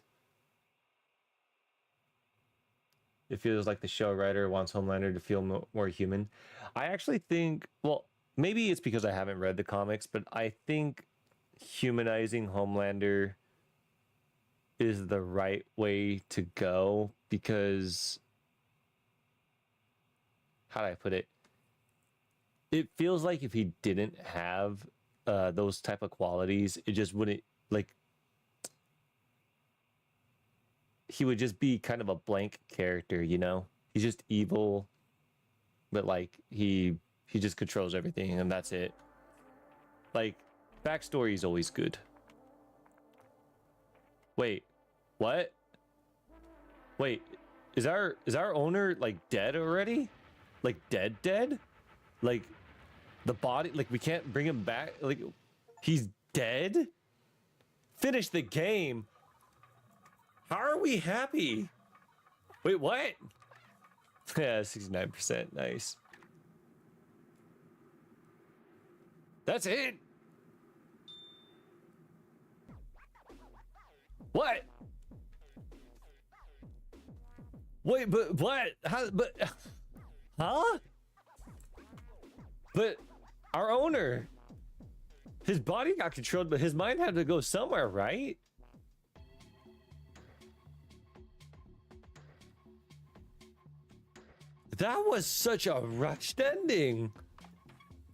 It feels like the show writer wants Homelander to feel more human. I actually think, well, maybe it's because I haven't read the comics, but I think humanizing Homelander is the right way to go, because, how do I put it? It feels like if he didn't have those type of qualities, it just wouldn't, like, he would just be kind of a blank character, you know? He's just evil, but, like, he just controls everything, and that's it. Like, backstory is always good. Wait, what? Wait, is our owner, like, dead already? Like, dead? Like, the body, like, we can't bring him back? Like, he's dead? Finish the game. How are we happy? Wait, what? Yeah, 69%. Nice. That's it? What? Wait, but what? How? But, huh? But our owner, his body got controlled, but his mind had to go somewhere, right? That was such a rushed ending.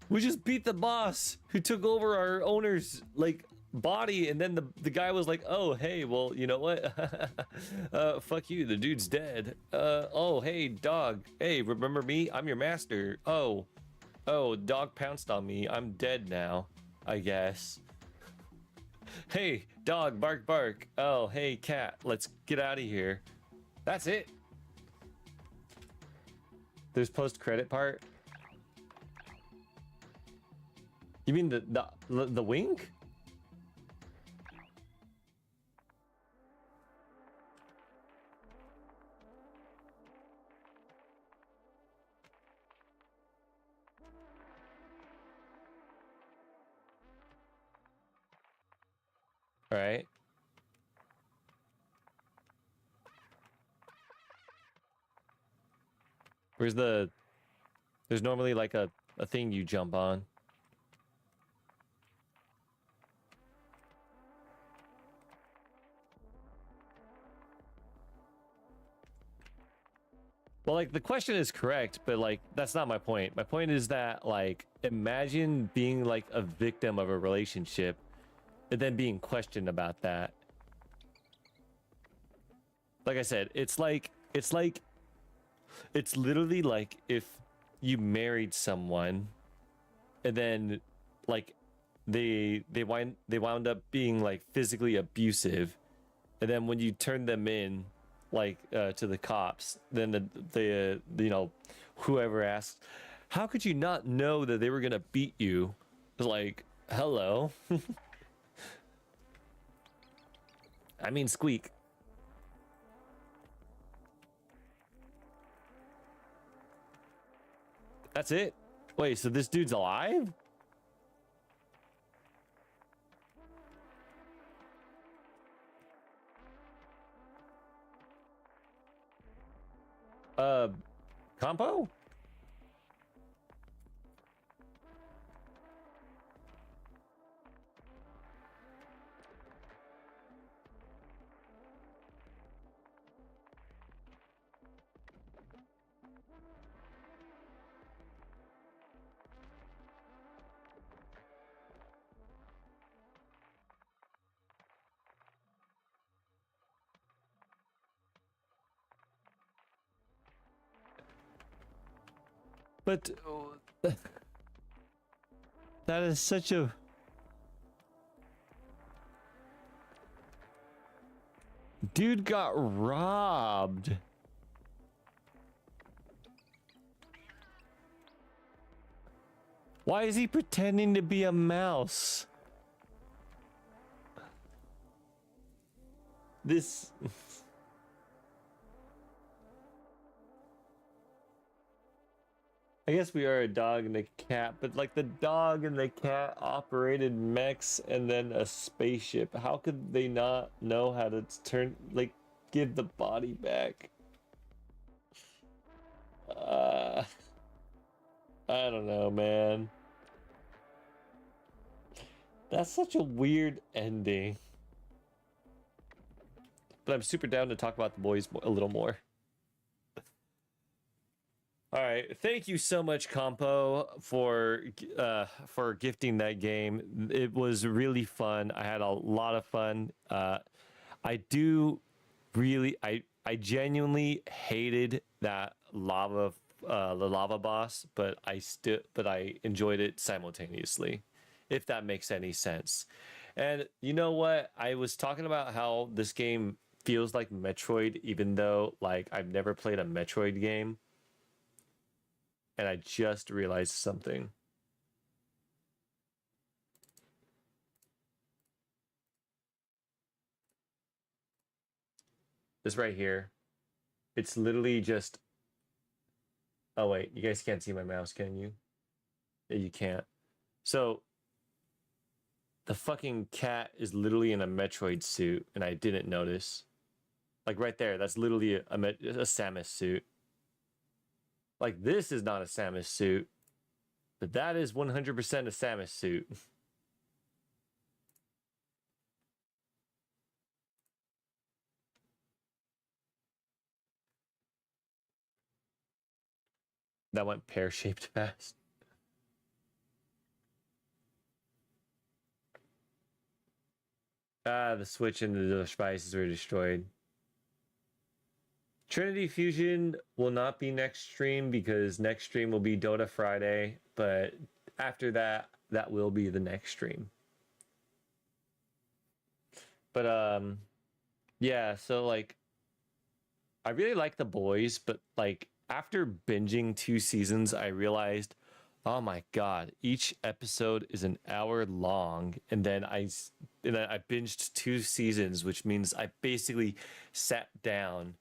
We just beat the boss who took over our owner's like body, and then the guy was like, "Oh, hey, well, you know what? Fuck you. The dude's dead. Oh, hey, dog. Hey, remember me? I'm your master. Oh, dog pounced on me. I'm dead now, I guess. Hey, dog, bark, bark. Oh, hey, cat. Let's get out of here." That's it. There's post-credit part. You mean the wink? All right. Where's the... There's normally like a thing you jump on. Well, like, the question is correct, but like, that's not my point. My point is that, like, imagine being like a victim of a relationship and then being questioned about that. Like I said, it's literally like if you married someone and then like they wound up being like physically abusive, and then when you turn them in like to the cops, then the you know, whoever asked, how could you not know that they were gonna beat you? It's like, hello. I mean, squeak. That's it. Wait, so this dude's alive? uh Compo? But that is such a... Dude got robbed. Why is he pretending to be a mouse? This... I guess we are a dog and a cat, but like the dog and the cat operated mechs and then a spaceship. How could they not know how to turn, like, give the body back? Uh, I don't know, man. That's such a weird ending. But I'm super down to talk about the boys a little more. All right, thank you so much, Compo, for gifting that game. It was really fun. I had a lot of fun. I do really, I genuinely hated that the lava boss, but I enjoyed it simultaneously, if that makes any sense. And you know what? I was talking about how this game feels like Metroid, even though like I've never played a Metroid game. And I just realized something. This right here. It's literally just... Oh, wait. You guys can't see my mouse, can you? Yeah, you can't. So, the fucking cat is literally in a Metroid suit, and I didn't notice. Like, right there. That's literally a Samus suit. Like, this is not a Samus suit. But that is 100% a Samus suit. That went pear-shaped fast. Ah, the Switch and the devices were destroyed. Trinity Fusion will not be next stream because next stream will be Dota Friday, but after that, that will be the next stream. But yeah, so like I really like The Boys, but like after binging 2 seasons, I realized, oh my god, each episode is an hour long, and then I binged 2 seasons, which means I basically sat down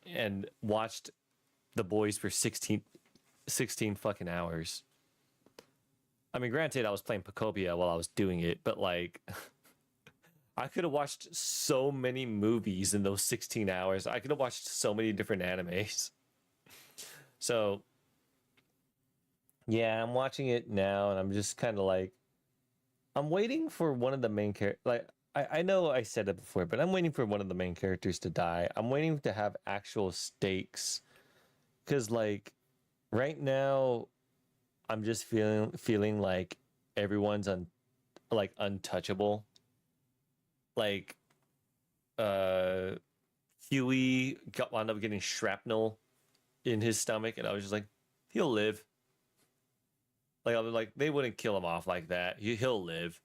and watched The Boys for 16 fucking hours. I mean, granted, I was playing Pocopia while I was doing it, but like, I could have watched so many movies in those 16 hours. I could have watched so many different animes. So, yeah, I'm watching it now, and I'm just kind of like, I'm waiting for one of the main characters. Like, I know I said it before, but I'm waiting for one of the main characters to die. I'm waiting to have actual stakes. Because, like, right now, I'm just feeling like everyone's like untouchable. Like uh Huey wound up getting shrapnel in his stomach, and I was just like, he'll live. Like I was like, they wouldn't kill him off like that. He'll live.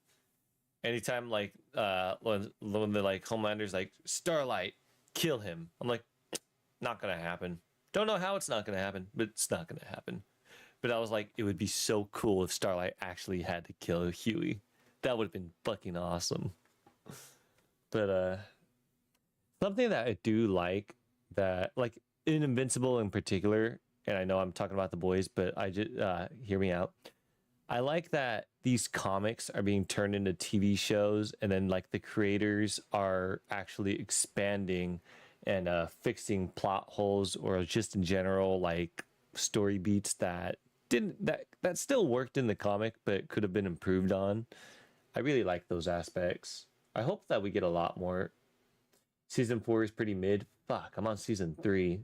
Anytime like when the like Homelander's like Starlight, kill him. I'm like, not gonna happen. Don't know how it's not gonna happen, but it's not gonna happen. But I was like, it would be so cool if Starlight actually had to kill Huey. That would have been fucking awesome. But something that I do like, that like in Invincible in particular, and I know I'm talking about The Boys, but I just hear me out. I like that these comics are being turned into TV shows, and then like the creators are actually expanding and fixing plot holes, or just in general like story beats that didn't that still worked in the comic but could have been improved on. I really like those aspects. I hope that we get a lot more. Season 4 is pretty mid. Fuck, I'm on season 3.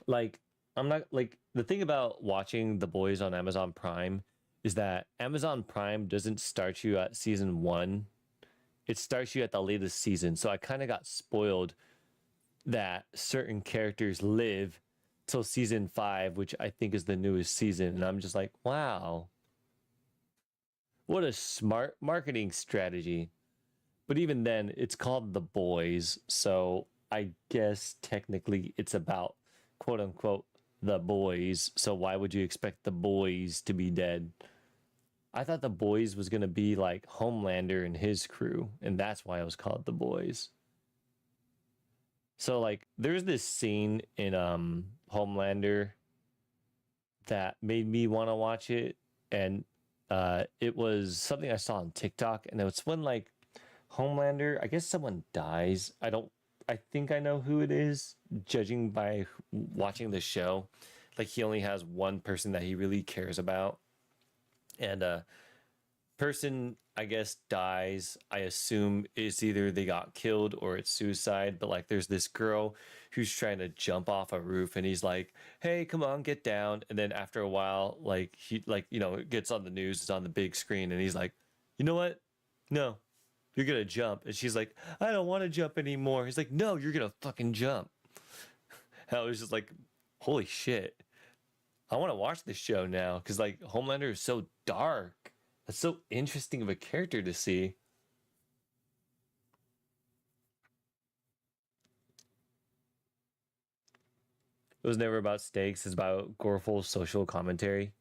Like, I'm not like the thing about watching The Boys on Amazon Prime is that Amazon Prime doesn't start you at season 1. It starts you at the latest season. So I kind of got spoiled that certain characters live till season 5, which I think is the newest season, and I'm just like, wow. What a smart marketing strategy. But even then, it's called The Boys, so I guess technically it's about quote unquote the boys. So why would you expect the boys to be dead? I thought The Boys was gonna be like Homelander and his crew, and that's why it was called The Boys. So like there's this scene in Homelander that made me want to watch it, and it was something I saw on TikTok, and it's when like Homelander, I guess someone dies. I think I know who it is, judging by watching the show. Like he only has one person that he really cares about. And person, I guess, dies. I assume it's either they got killed or it's suicide. But like there's this girl who's trying to jump off a roof, and he's like, hey, come on, get down. And then after a while, like he like, it gets on the news, it's on the big screen, and he's like, you know what? No, you're gonna jump. And she's like, I don't want to jump anymore. He's like, no, you're gonna fucking jump. And I was just like, holy shit. I want to watch this show now because like Homelander is so dark. That's so interesting of a character to see. It was never about stakes, it's about goreful social commentary.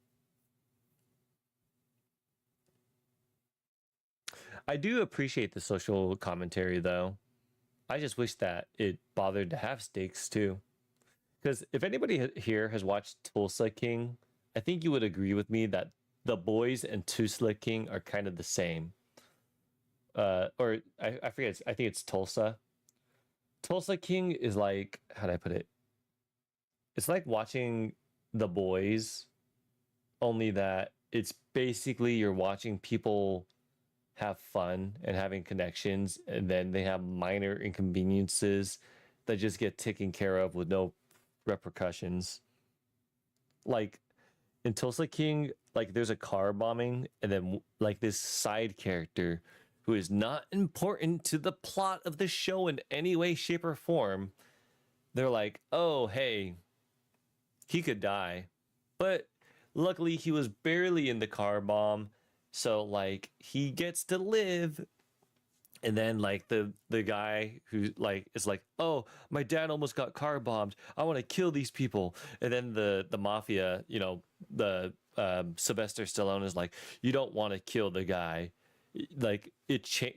I do appreciate the social commentary though. I just wish that it bothered to have stakes too. Because if anybody here has watched Tulsa King, I think you would agree with me that The Boys and Tulsa King are kind of the same. Or I forget. I think it's Tulsa. Tulsa King is like, how do I put it? It's like watching The Boys, only that it's basically you're watching people have fun and having connections, and then they have minor inconveniences that just get taken care of with no repercussions. Like in Tulsa King, like there's a car bombing, and then like this side character who is not important to the plot of the show in any way, shape, or form. They're like, oh, hey, he could die. But luckily, he was barely in the car bomb. So, like, he gets to live. And then, like, the guy who, like, is like, oh, my dad almost got car bombed. I want to kill these people. And then the mafia, you know, the Sylvester Stallone is like, you don't want to kill the guy. Like,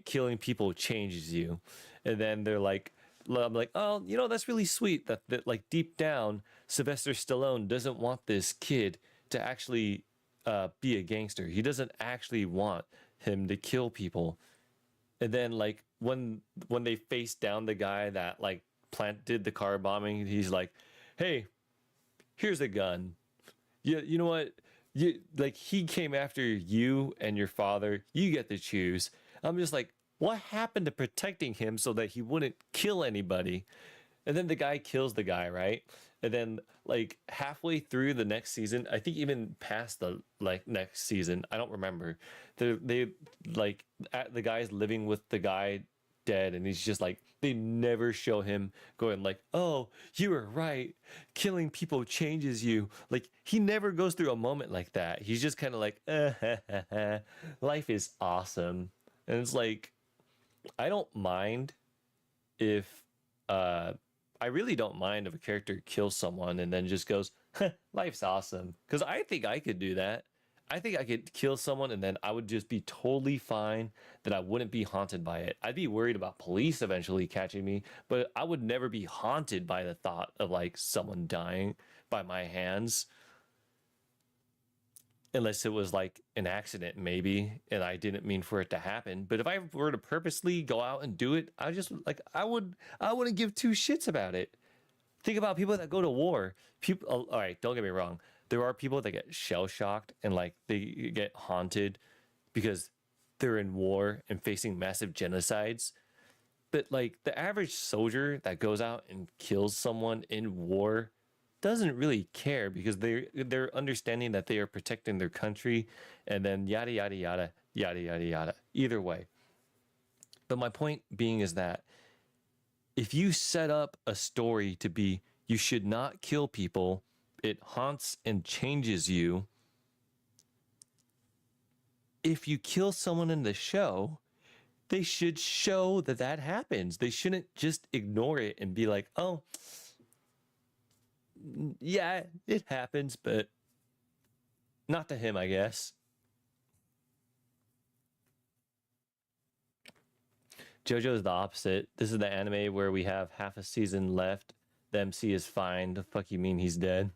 killing people changes you. And then they're like, I'm like, oh, you know, that's really sweet that like deep down, Sylvester Stallone doesn't want this kid to actually be a gangster. He doesn't actually want him to kill people. And then like when they face down the guy that like did the car bombing, he's like, hey, here's a gun. You know what? You like he came after you and your father. You get to choose. I'm just like, what happened to protecting him so that he wouldn't kill anybody? And then the guy kills the guy, right? And then like halfway through the next season, I think even past the like next season, I don't remember. They like the guy's living with the guy dead, and he's just like they never show him going like, oh, you were right, killing people changes you. Like he never goes through a moment like that. He's just kind of like life is awesome. And it's like I don't mind if I really don't mind if a character kills someone and then just goes, life's awesome. Because I think I could do that. I think I could kill someone and then I would just be totally fine, that I wouldn't be haunted by it. I'd be worried about police eventually catching me, but I would never be haunted by the thought of like someone dying by my hands. Unless it was like an accident, maybe, and I didn't mean for it to happen. But if I were to purposely go out and do it, I just like I wouldn't give two shits about it. Think about people that go to war. People, all right, don't get me wrong. There are people that get shell shocked and like they get haunted because they're in war and facing massive genocides. But like the average soldier that goes out and kills someone in war doesn't really care because they're understanding that they are protecting their country, and then yada yada yada yada yada yada. Either way. But my point being is that if you set up a story to be you should not kill people, it haunts and changes you. If you kill someone in the show, they should show that that happens. They shouldn't just ignore it and be like, oh, yeah, it happens, but not to him, I guess. JoJo is the opposite. This is the anime where we have half a season left. The MC is fine. The fuck you mean he's dead?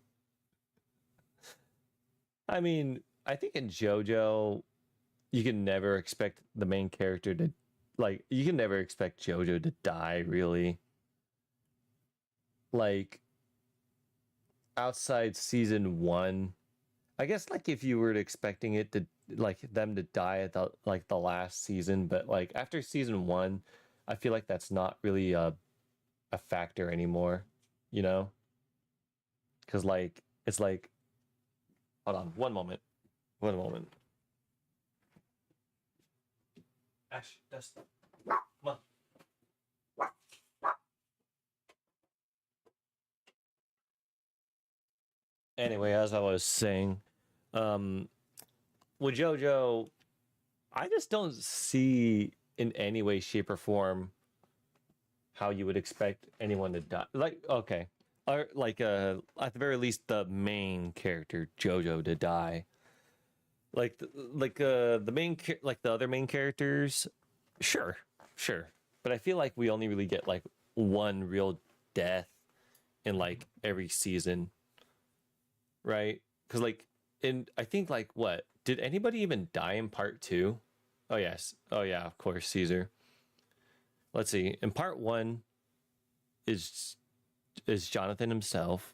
I mean, I think in JoJo, you can never expect the main character to, like, you can never expect JoJo to die, really. Like, outside season one, I guess like if you were expecting it to like them to die at the last season, but like after season one, I feel like that's not really a factor anymore, you know? Because like it's like, hold on, one moment. Ash, dust. Come on. Anyway, as I was saying, um, with JoJo, I just don't see in any way, shape, or form how you would expect anyone to die. Like, okay, or like at the very least, the main character JoJo to die. Like, the main like the other main characters, sure, sure, but I feel like we only really get like one real death in like every season, right? Because like in I think like what did anybody even die in part two? Oh yes, oh yeah, of course, Caesar. Let's see. In part one is Jonathan himself.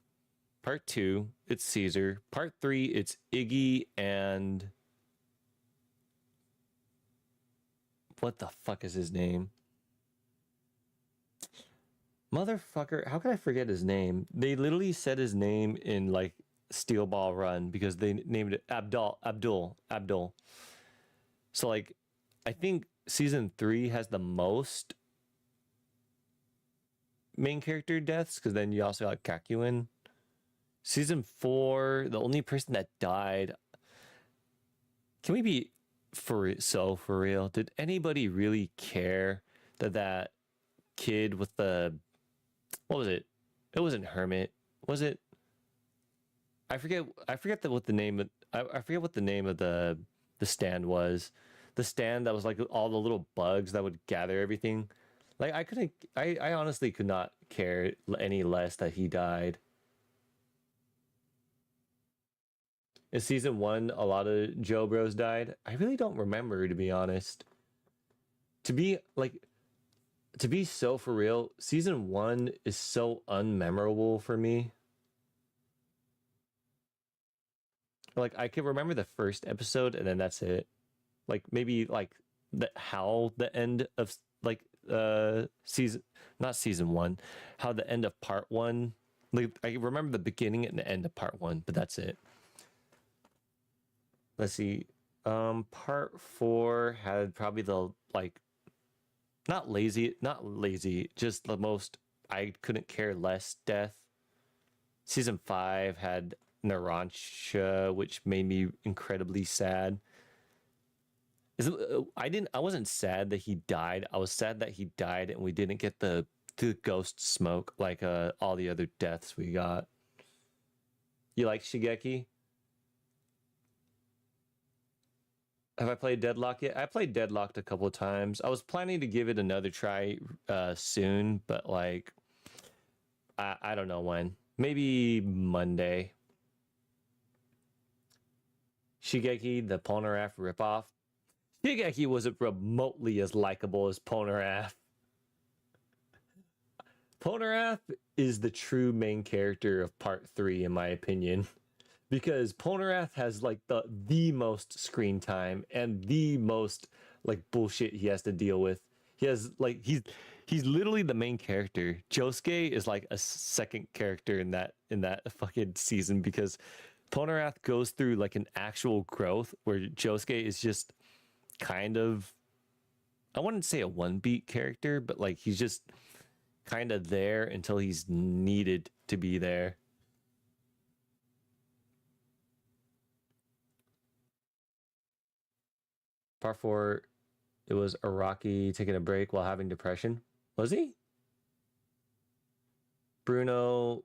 Part two, it's Caesar. Part three, it's Iggy and what the fuck is his name? Motherfucker, how can I forget his name? They literally said his name in like Steel Ball Run because they named it Abdul. So like, I think season 3 has the most main character deaths because then you also got Kakuin. Season 4, the only person that died. Can we be for real? Did anybody really care that that kid with the, what was it? It wasn't Hermit, was it? I forget. I forget what the name of. I forget what the name of the stand was. The stand that was like all the little bugs that would gather everything. Like I couldn't. I honestly could not care any less that he died. In season 1, a lot of Joe Bros died. I really don't remember, to be honest. To be like, to be so for real, season 1 is so unmemorable for me. Like I can remember the first episode and then that's it. Like maybe like how the end of like season, not season 1, how the end of part 1, like I remember the beginning and the end of part 1, but that's it. Let's see. Part 4 had probably the like not lazy, just the most I couldn't care less death. Season 5 had Narancia, which made me incredibly sad. I wasn't sad that he died. I was sad that he died and we didn't get the ghost smoke like all the other deaths we got. You like Shigeki? Have I played Deadlock yet? I played Deadlocked a couple of times. I was planning to give it another try soon, but like I don't know when. Maybe Monday. Shigeki, the Polnareff ripoff. Shigeki wasn't remotely as likable as Polnareff. Polnareff is the true main character of part 3, in my opinion. Because Polnareff has like the most screen time and the most like bullshit he has to deal with. He has like he's literally the main character. Josuke is like a second character in that fucking season because Polnareff goes through like an actual growth where Josuke is just kind of, I wouldn't say a one beat character, but like he's just kind of there until he's needed to be there. Part 4, it was Araki taking a break while having depression. Was he? Bruno.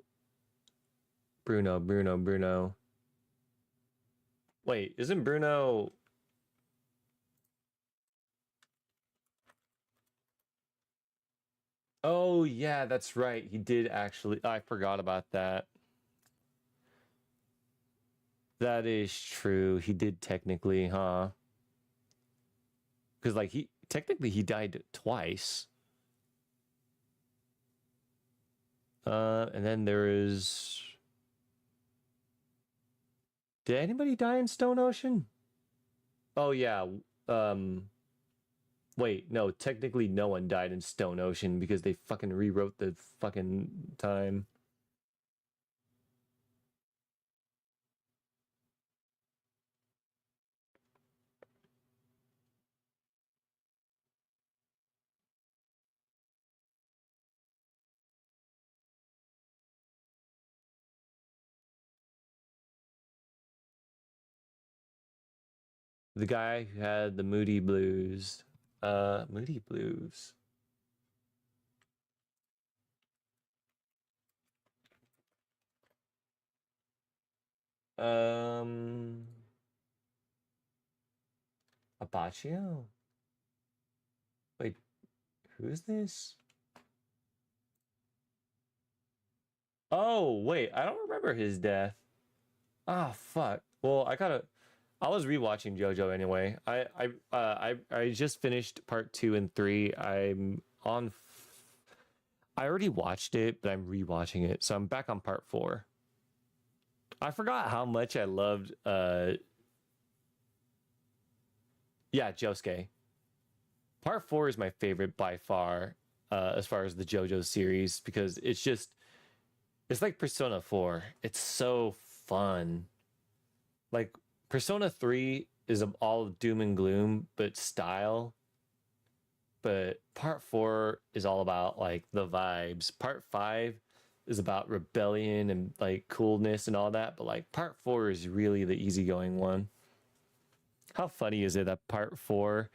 Wait, isn't Bruno? Oh, yeah, that's right. He did actually. I forgot about that. That is true. He did technically, huh? Because, like, he technically he died twice. And then there is. Did anybody die in Stone Ocean? Oh, yeah. Um, Wait, no, technically no one died in Stone Ocean because they fucking rewrote the fucking time. The guy who had the Moody Blues. Moody Blues. Um, Abaccio? Wait, who's this? Oh, wait, I don't remember his death. Ah, oh, fuck. Well, I was rewatching JoJo anyway. I just finished part 2 and 3. I already watched it, but I'm rewatching it, so I'm back on part 4. I forgot how much I loved yeah, Josuke. Part 4 is my favorite by far as the JoJo series, because it's like Persona 4. It's so fun. Like Persona 3 is all doom and gloom, but style. But part 4 is all about like the vibes. Part 5 is about rebellion and like coolness and all that. But like part 4 is really the easygoing one. How funny is it that part 4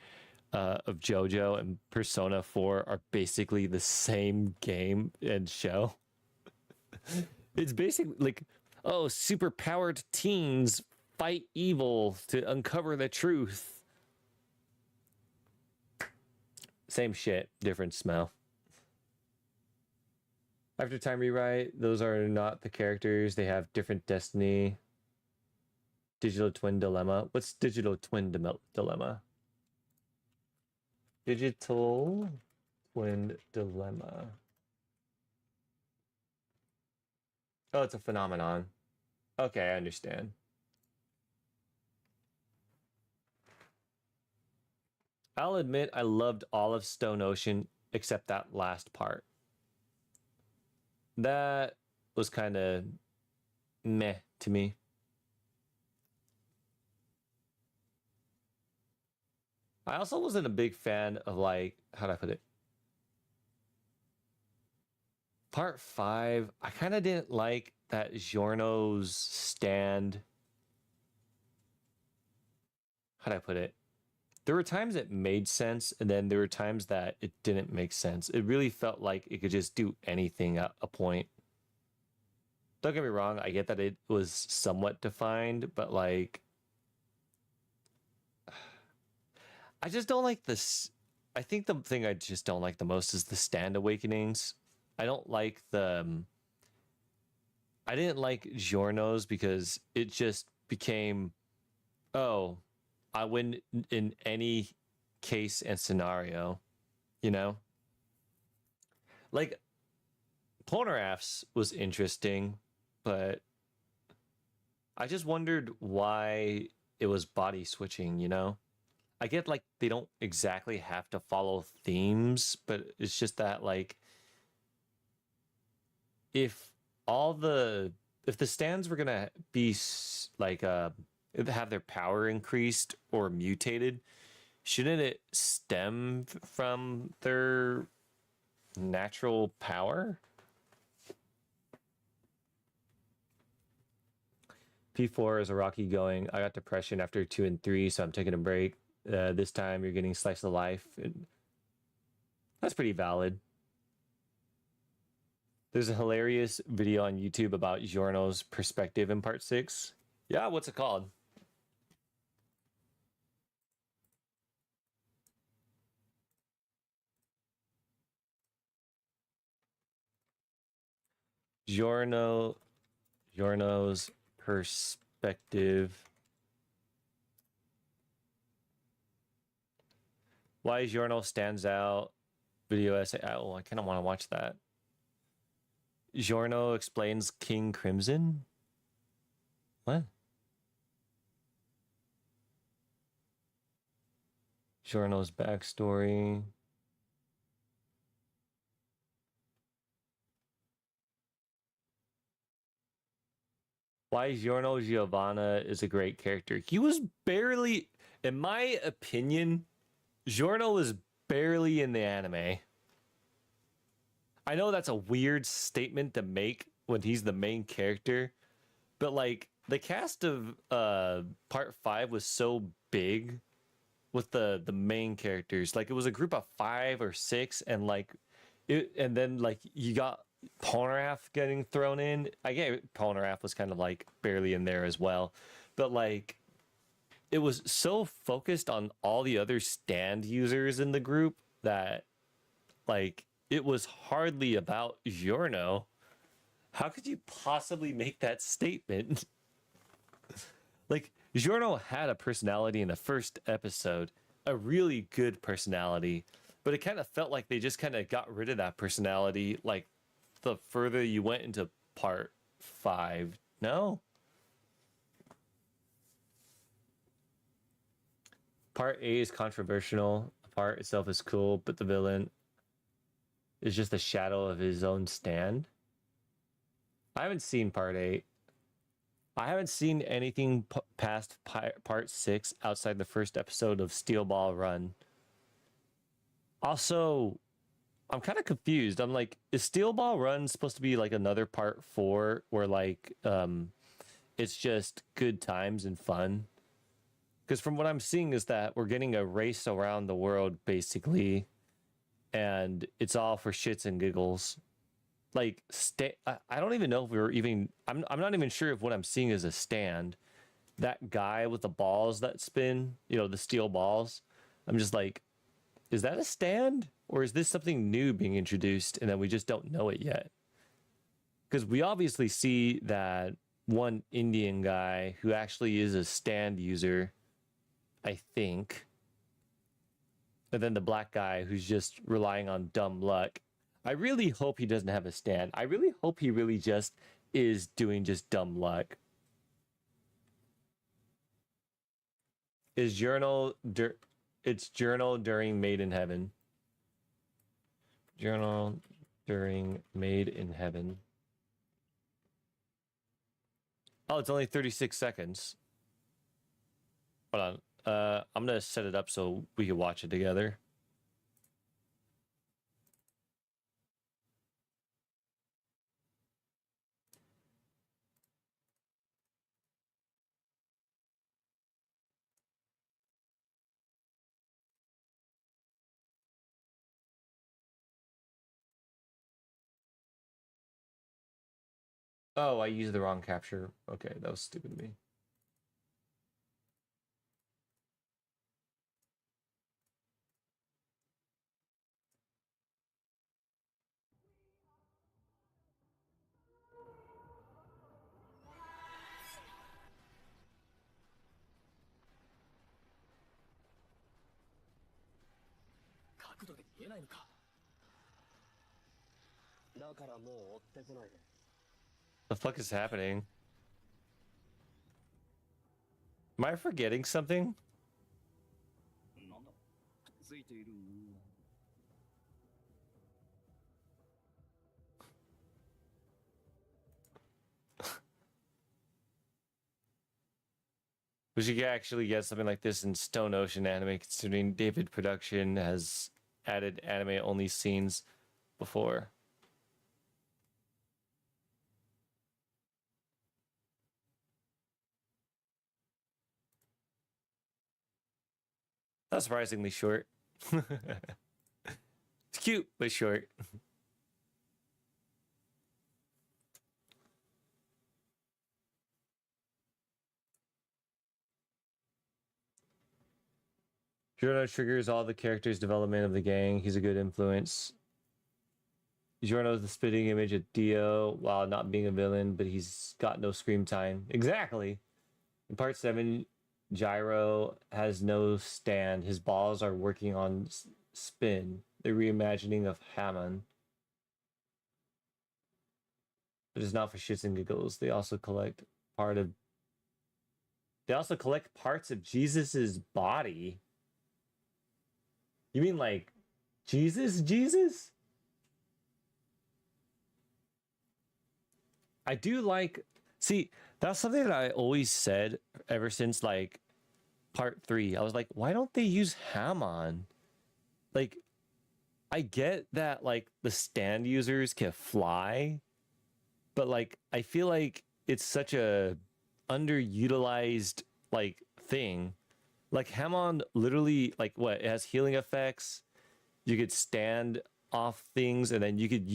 of JoJo and Persona 4 are basically the same game and show? It's basically like, oh, super powered teens fight evil to uncover the truth. Same shit, different smell. After time rewrite, those are not the characters. They have different destiny. Digital twin dilemma. What's digital twin dilemma? Digital twin dilemma. Oh, it's a phenomenon. Okay, I understand. I'll admit I loved all of Stone Ocean except that last part. That was kind of meh to me. I also wasn't a big fan of like, how do I put it? Part 5, I kind of didn't like that Giorno's stand. How do I put it? There were times it made sense, and then there were times that it didn't make sense. It really felt like it could just do anything at a point. Don't get me wrong, I get that it was somewhat defined, but like, I just don't like this. I think the thing I just don't like the most is the stand awakenings. I don't like the. I didn't like Giorno's because it just became, oh, I win in any case and scenario, you know? Like, Polnareff's was interesting, but I just wondered why it was body switching, you know? I get like they don't exactly have to follow themes, but it's just that like if all the if the stands were gonna be like have their power increased or mutated, shouldn't it stem from their natural power? P4 is a rocky going. I got depression after 2 and 3, so I'm taking a break. This time you're getting slice of life. That's pretty valid. There's a hilarious video on YouTube about Giorno's perspective in part 6. Yeah, what's it called? Giorno's perspective. Why Giorno stands out. Video essay. Oh, I kind of want to watch that. Giorno explains King Crimson? What? Giorno's backstory. Why Giorno Giovanna is a great character. He was barely, in my opinion, Giorno was barely in the anime. I know that's a weird statement to make when he's the main character, but like the cast of part 5 was so big with the main characters. Like it was a group of 5 or 6, and like it, and then like you got Polnareff getting thrown in. I get Polnareff was kind of like barely in there as well, but like it was so focused on all the other stand users in the group that like it was hardly about Giorno. How could you possibly make that statement? Like Giorno had a personality in the first episode, a really good personality, but it kind of felt like they just kind of got rid of that personality like the further you went into part 5. No? Part A is controversial. The part itself is cool, but the villain is just a shadow of his own stand. I haven't seen part 8. I haven't seen anything past part 6 outside the first episode of Steel Ball Run. Also, I'm kind of confused. I'm like, is Steel Ball Run supposed to be like another part 4 where like it's just good times and fun? Because from what I'm seeing is that we're getting a race around the world basically, and it's all for shits and giggles. Like, I don't even know if we were even. I'm not even sure if what I'm seeing is a stand. That guy with the balls that spin, the steel balls. I'm just like, is that a stand or is this something new being introduced and then we just don't know it yet? Because we obviously see that one Indian guy who actually is a stand user, I think. And then the black guy who's just relying on dumb luck. I really hope he doesn't have a stand. I really hope he really just is doing just dumb luck. Is it's journal during Made in Heaven. Journal during Made in Heaven. Oh, it's only 36 seconds. Hold on. I'm gonna set it up so we can watch it together. Oh, I used the wrong capture. Okay, that was stupid of me. The fuck is happening? Am I forgetting something? We should actually get something like this in Stone Ocean anime, considering David Production has added anime only scenes before. Not surprisingly short. It's cute, but short. Giorno triggers all the characters' development of the gang. He's a good influence. Giorno is the spitting image of Dio while not being a villain, but he's got no scream time. Exactly. In part 7, Gyro has no stand. His balls are working on spin, the reimagining of Hammond. It is not for shits and giggles. They also collect parts of Jesus's body. You mean like Jesus? I do like. See, that's something that I always said ever since like part 3. I was like, why don't they use Hammond? Like, I get that like the stand users can fly, but like I feel like it's such a underutilized like thing. Like Hammond literally like what, it has healing effects. You could stand off things and then you could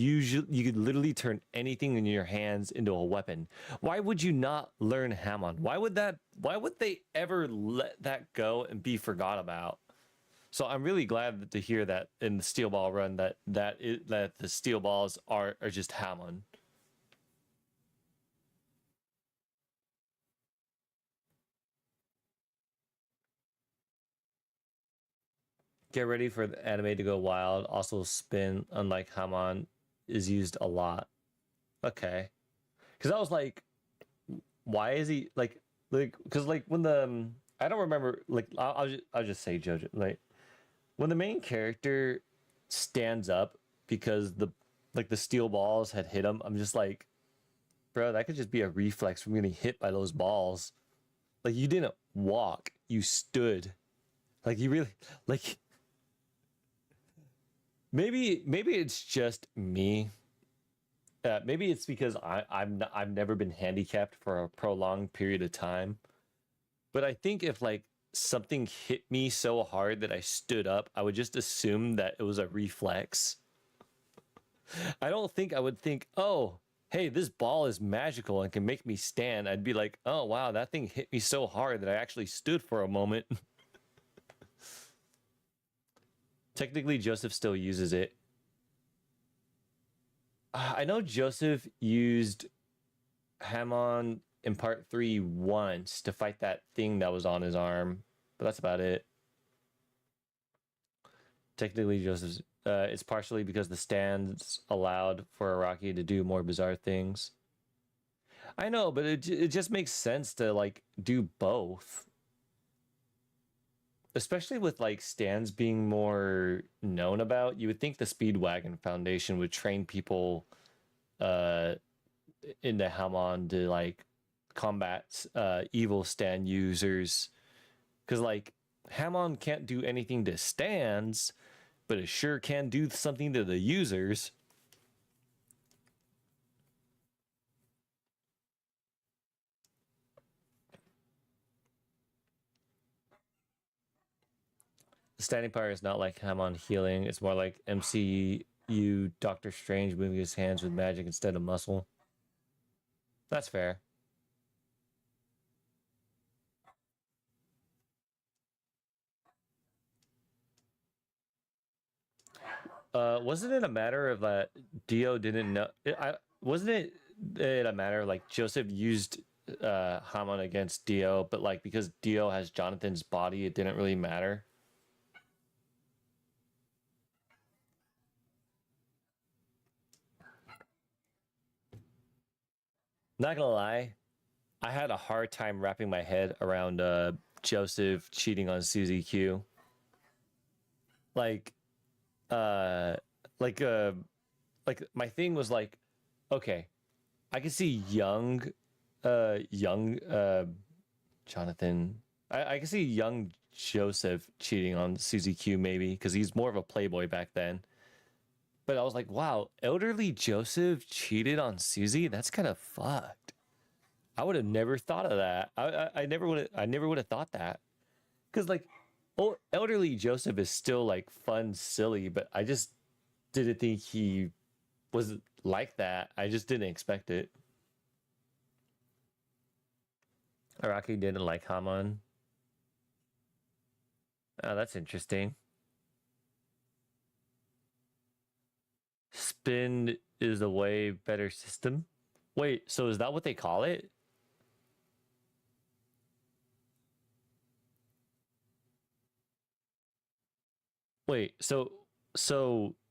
literally turn anything in your hands into a weapon. Why would you not learn Hammond? Why would they ever let that go and be forgot about? So I'm really glad to hear that in the Steel Ball Run that the steel balls are just Hammond. Get ready for the anime to go wild. Also, spin, unlike Hammond, is used a lot. Okay, because I was like, why is he like because like when the I don't remember like I'll just say Jojo like when the main character stands up because the steel balls had hit him. I'm just like, Bro, that could just be a reflex from getting hit by those balls. Like, you didn't walk, you stood. Like, you really, like, maybe it's just me. Maybe it's because I've never been handicapped for a prolonged period of time. But I think if like something hit me so hard that I stood up, I would just assume that it was a reflex. I don't think I would think, oh, hey, this ball is magical and can make me stand. I'd be like, oh, wow, that thing hit me so hard that I actually stood for a moment. Technically, Joseph still uses it. I know Joseph used Hamon in part 3 once to fight that thing that was on his arm, but that's about it. Technically, Joseph's it's partially because the stands allowed for Araki to do more bizarre things. I know, but it just makes sense to like do both. Especially with like stands being more known about, you would think the Speedwagon Foundation would train people into Hamon to like combat evil stand users. Because like Hamon can't do anything to stands, but it sure can do something to the users. The standing power is not like Hamon healing. It's more like MCU Doctor Strange moving his hands with magic instead of muscle. That's fair. Wasn't it a matter of Dio didn't know? Wasn't it a matter of like Joseph used Hamon against Dio, but like because Dio has Jonathan's body, it didn't really matter. Not gonna lie, I had a hard time wrapping my head around Joseph cheating on Susie Q. Like, uh, like, uh, like my thing was like, okay, I can see young Jonathan. I can see young Joseph cheating on Susie Q maybe because he's more of a playboy back then. But I was like, wow, elderly Joseph cheated on Susie. That's kind of fucked. I would have never thought of that. I never would have thought that because like, oh, elderly Joseph is still like fun, silly, but I just didn't think he was like that. I just didn't expect it. Araki didn't like Hamon. Oh, that's interesting. Spin is a way better system. Wait, so is that what they call it? Wait, so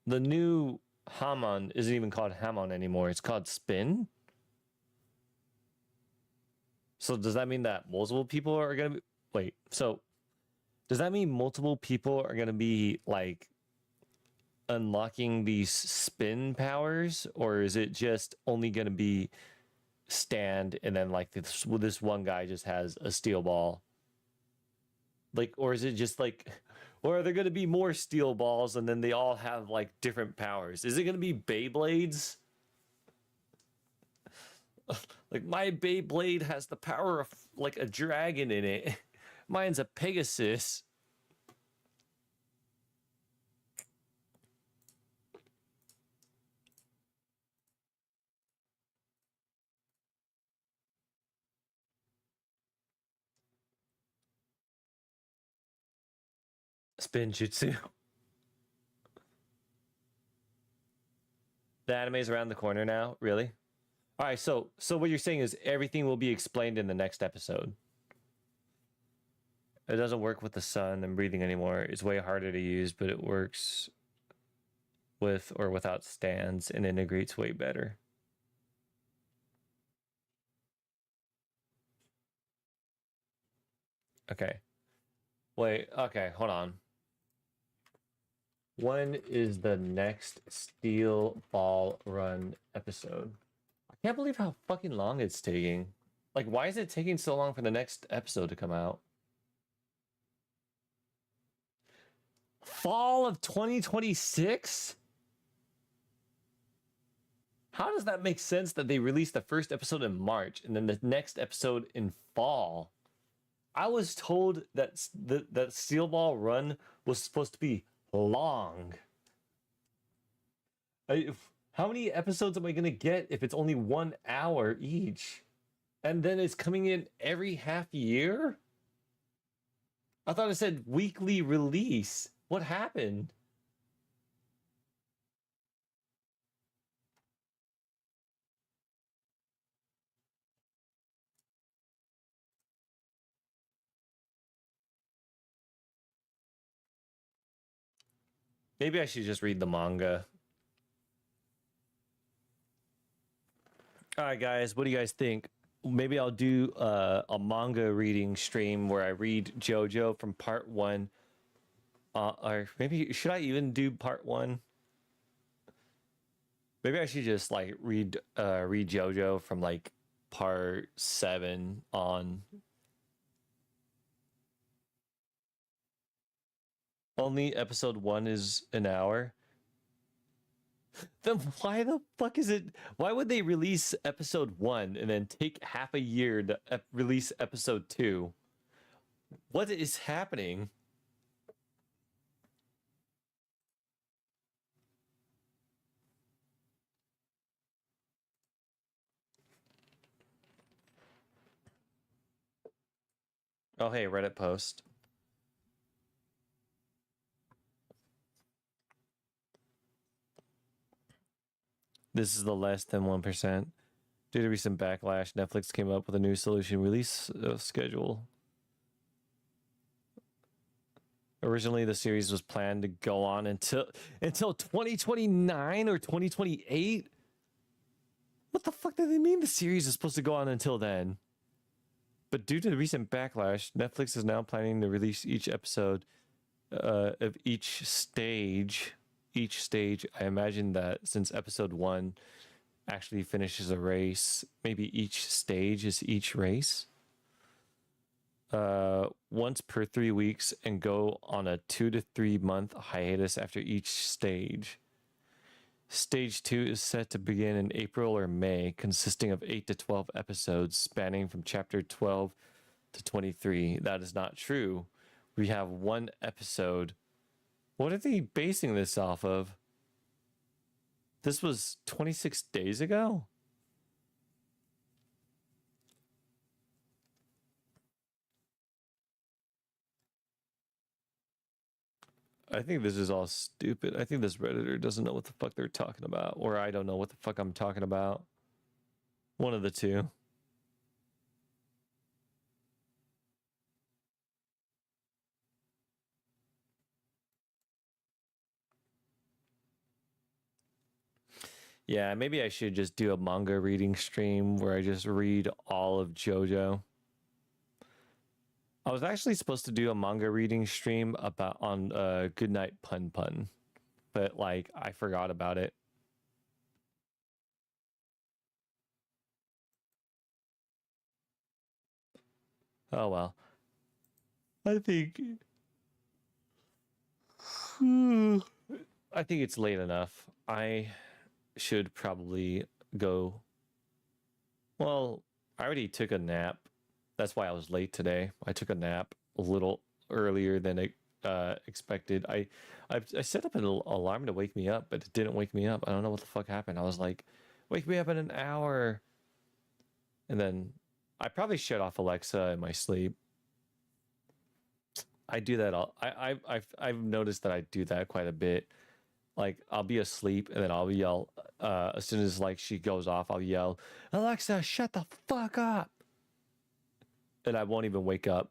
the new Hamon isn't even called Hamon anymore. It's called Spin. So does that mean that multiple people are gonna be? Wait, so does that mean multiple people are gonna be like unlocking these spin powers, or is it just only gonna be stand and then like this one guy just has a steel ball? Like, or is it just like, or are there going to be more steel balls and then they all have like different powers? Is it going to be Beyblades? Like, my Beyblade has the power of like a dragon in it. Mine's a Pegasus. Spin Jutsu. The anime's around the corner now, really? All right, so what you're saying is everything will be explained in the next episode. It doesn't work with the sun and breathing anymore. It's way harder to use, but it works with or without stands and integrates way better. Okay. Wait, okay, hold on. When is the next Steel Ball Run episode? Can't believe how fucking long it's taking. Like, why is it taking so long for the next episode to come out? Fall of 2026? How does that make sense that they released the first episode in March and then the next episode in fall? I was told that that Steel Ball run was supposed to be long. How many episodes am I going to get if it's only 1 hour each? And then it's coming in every half year? I thought it said weekly release. What happened? Maybe I should just read the manga. All right, guys, what do you guys think? Maybe I'll do a manga reading stream where I read JoJo from part 1. Or maybe should I even do part 1? Maybe I should just like read JoJo from like part 7 on. Only episode 1 is an hour. Then why the fuck is it? Why would they release episode 1 and then take half a year to release episode 2? What is happening? Oh, hey, Reddit post. This is the less than 1%. Due to recent backlash, Netflix came up with a new solution release schedule. Originally, the series was planned to go on until 2029 or 2028. What the fuck do they mean the series is supposed to go on until then? But due to the recent backlash, Netflix is now planning to release each episode of each stage. Each stage, I imagine that since episode 1 actually finishes a race, maybe each stage is each race. Once per 3 weeks and go on a 2 to 3 month hiatus after each stage. Stage 2 is set to begin in April or May, consisting of 8 to 12 episodes spanning from chapter 12 to 23. That is not true. We have 1 episode. What are they basing this off of? This was 26 days ago? I think this is all stupid. I think this Redditor doesn't know what the fuck they're talking about, or I don't know what the fuck I'm talking about. One of the two. Yeah, maybe I should just do a manga reading stream where I just read all of JoJo. I was actually supposed to do a manga reading stream about on Goodnight Pun Pun, but like I forgot about it. Oh well. I think I think it's late enough. I should probably go. Well, I already took a nap. That's why I was late today. I took a nap a little earlier than expected. I set up an alarm to wake me up, but it didn't wake me up. I don't know what the fuck happened. I was like, wake me up in an hour. And then I probably shut off Alexa in my sleep. I do that all. I've noticed that I do that quite a bit. Like I'll be asleep and then I'll yell as soon as like she goes off, I'll yell, Alexa, shut the fuck up. And I won't even wake up.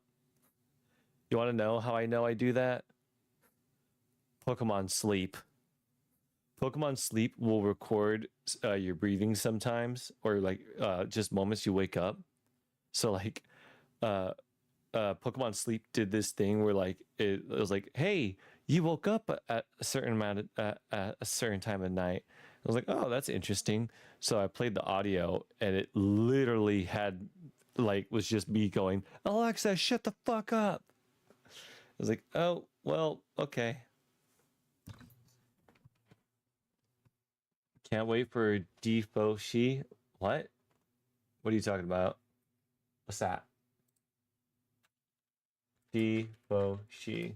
You want to know how I know I do that? Pokemon Sleep. Pokemon Sleep will record your breathing sometimes, or like just moments you wake up. So like Pokemon Sleep did this thing where like it was like, hey, you woke up at a certain amount of, at a certain time of night. was like, oh, that's interesting. So I played the audio, and it literally had, like, was just me going, Alexa, shut the fuck up. I was like, oh, well, okay. Can't wait for Defoshi. What? What are you talking about? What's that? Defoshi.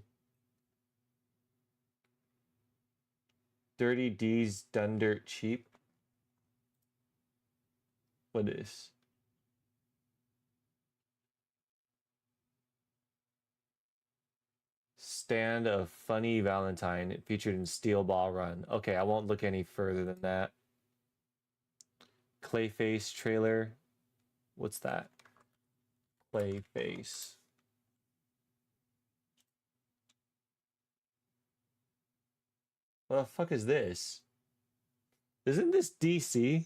Dirty D's done dirt cheap. What is? Stand of Funny Valentine. It featured in Steel Ball Run. Okay, I won't look any further than that. Clayface trailer. What's that? Clayface. What the fuck is this? Isn't this DC?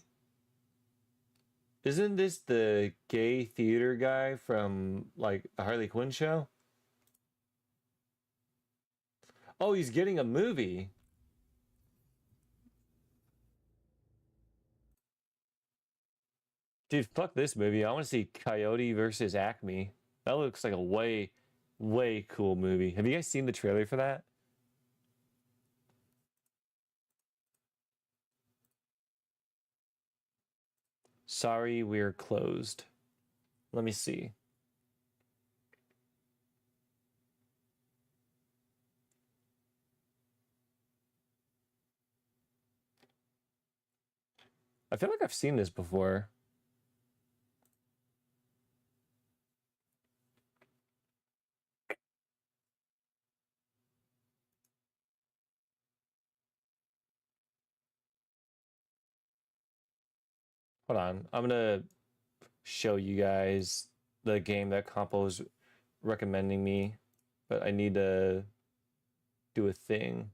Isn't this the gay theater guy from like the Harley Quinn show? Oh, he's getting a movie. Dude, fuck this movie. I want to see Coyote versus Acme. That looks like a way, way cool movie. Have you guys seen the trailer for that? Sorry, we're closed. Let me see. I feel like I've seen this before. Hold on. I'm gonna show you guys the game that Compo's recommending me, but I need to do a thing.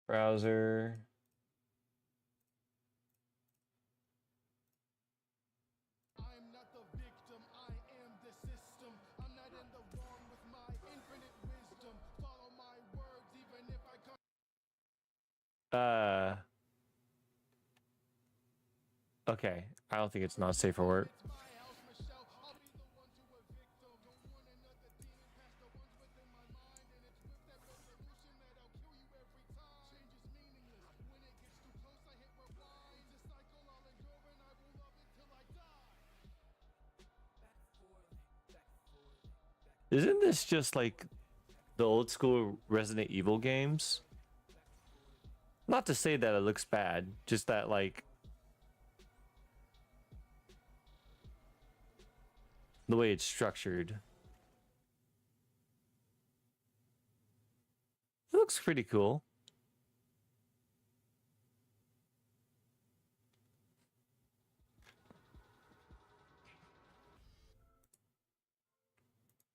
Browser. Uh, okay. I don't think it's not safe for work. Isn't this just like the old school Resident Evil games? Not to say that it looks bad, just that like the way it's structured. It looks pretty cool.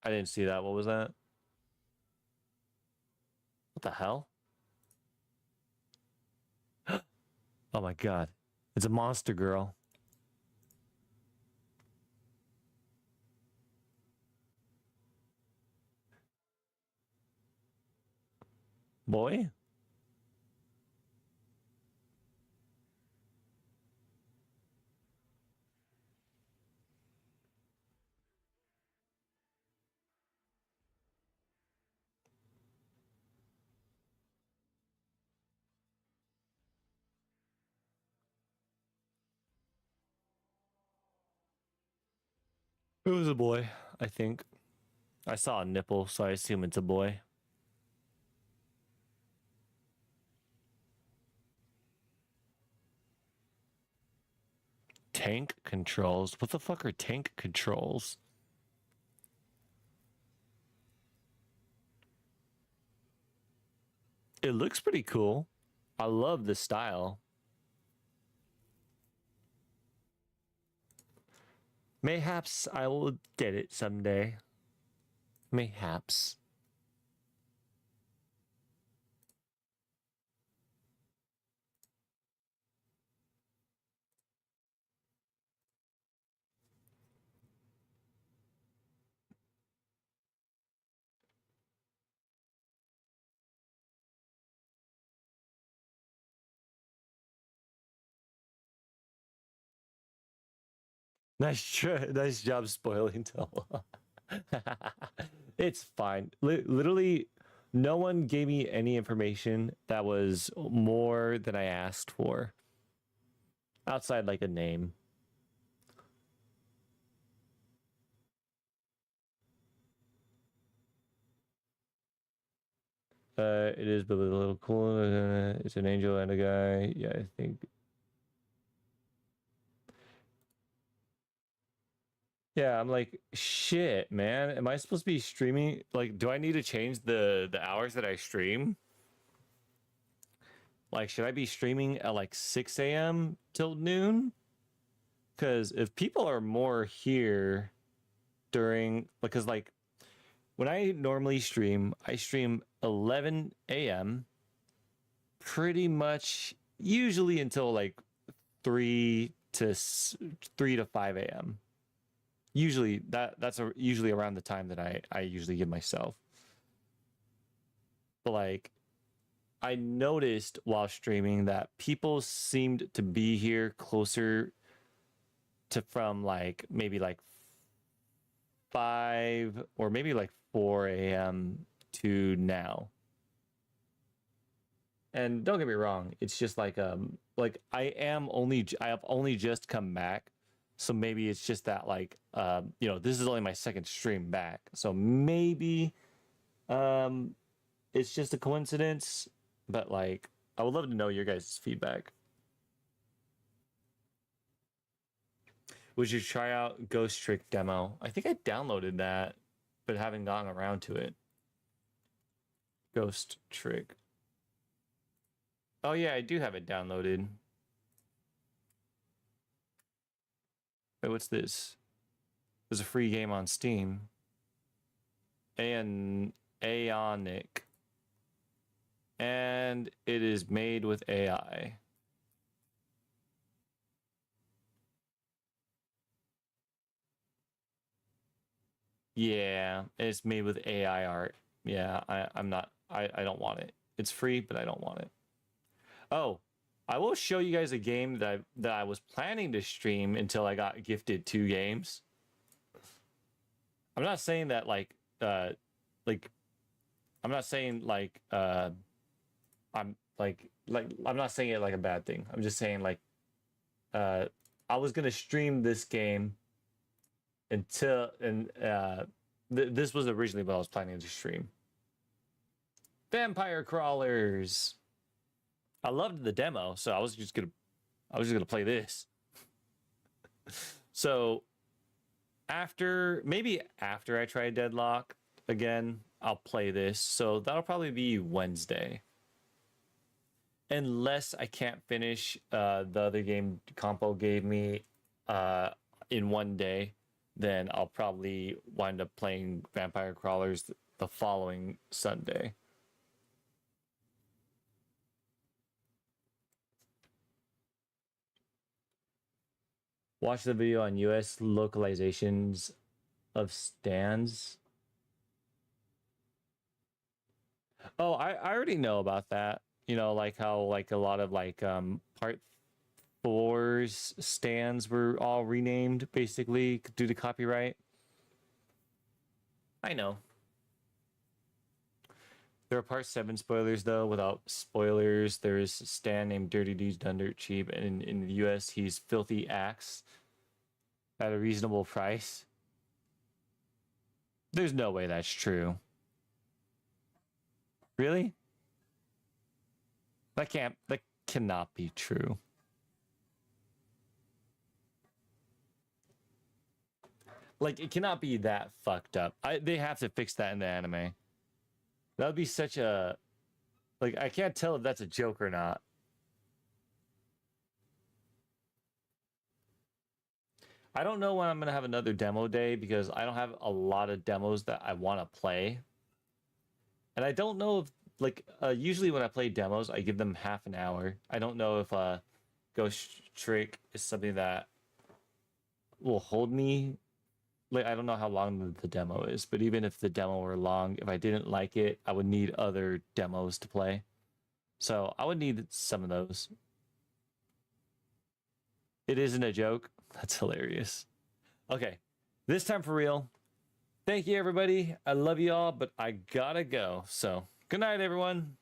I didn't see that. What was that? What the hell? Oh my god. It's a monster girl. Boy? It was a boy, I think. I saw a nipple, so I assume it's a boy. Tank controls? What the fuck are tank controls? It looks pretty cool. I love the style. Mayhaps I will get it someday. Mayhaps. Nice job spoiling Toa. It's fine. Literally, no one gave me any information that was more than I asked for, outside like a name. It is, but a little cool. It's an angel and a guy. Yeah, I think. Yeah, I'm like, shit, man. Am I supposed to be streaming? Like, do I need to change the hours that I stream? Like, should I be streaming at like 6 a.m. till noon? Because if people are more here during, because like when I normally stream, I stream 11 a.m. pretty much usually until like 3 to 3 to 5 a.m. Usually that's usually around the time that I usually give myself. But like I noticed while streaming that people seemed to be here closer to from like maybe like 5 or maybe like 4 a.m. to now. And don't get me wrong, it's just like I have only just come back. So maybe it's just that like this is only my second stream back. So maybe um it's just a coincidence, but like I would love to know your guys' feedback. Would you try out Ghost Trick demo? I think I downloaded that, but haven't gotten around to it. Ghost Trick. Oh yeah, I do have it downloaded. Wait, what's this? There's a free game on Steam. And Aonic. And it is made with AI. Yeah, it's made with AI art. Yeah, I'm not I don't want it. It's free, but I don't want it. Oh, I will show you guys a game that I was planning to stream until I got gifted 2 games. I'm not saying that like I'm not saying like I'm not saying it like a bad thing. I'm just saying like uh I was gonna stream this game until and this was originally what I was planning to stream. Vampire Crawlers. I loved the demo, so I was just gonna play this. So maybe after I try Deadlock again, I'll play this. So that'll probably be Wednesday. Unless I can't finish the other game Compo gave me in one day, then I'll probably wind up playing Vampire Crawlers the following Sunday. Watch the video on US localizations of stands. Oh, I already know about that. You know, like how like a lot of like part four's stands were all renamed basically due to copyright. I know. There are part 7 spoilers though. Without spoilers, there is a stand named Dirty Dudes Done Dirt Cheap, and in the US he's Filthy Axe at a reasonable price. There's no way that's true. Really? That cannot be true. Like it cannot be that fucked up. They have to fix that in the anime. That would be such a like I can't tell if that's a joke or not. I don't know when I'm gonna have another demo day because I don't have a lot of demos that I want to play. And I don't know if like usually when I play demos, I give them half an hour. I don't know if Ghost Trick is something that will hold me. Like I don't know how long the demo is, but even if the demo were long, if I didn't like it, I would need other demos to play. So I would need some of those. It isn't a joke. That's hilarious. Okay, this time for real. Thank you, everybody. I love you all, but I gotta go. So, good night, everyone.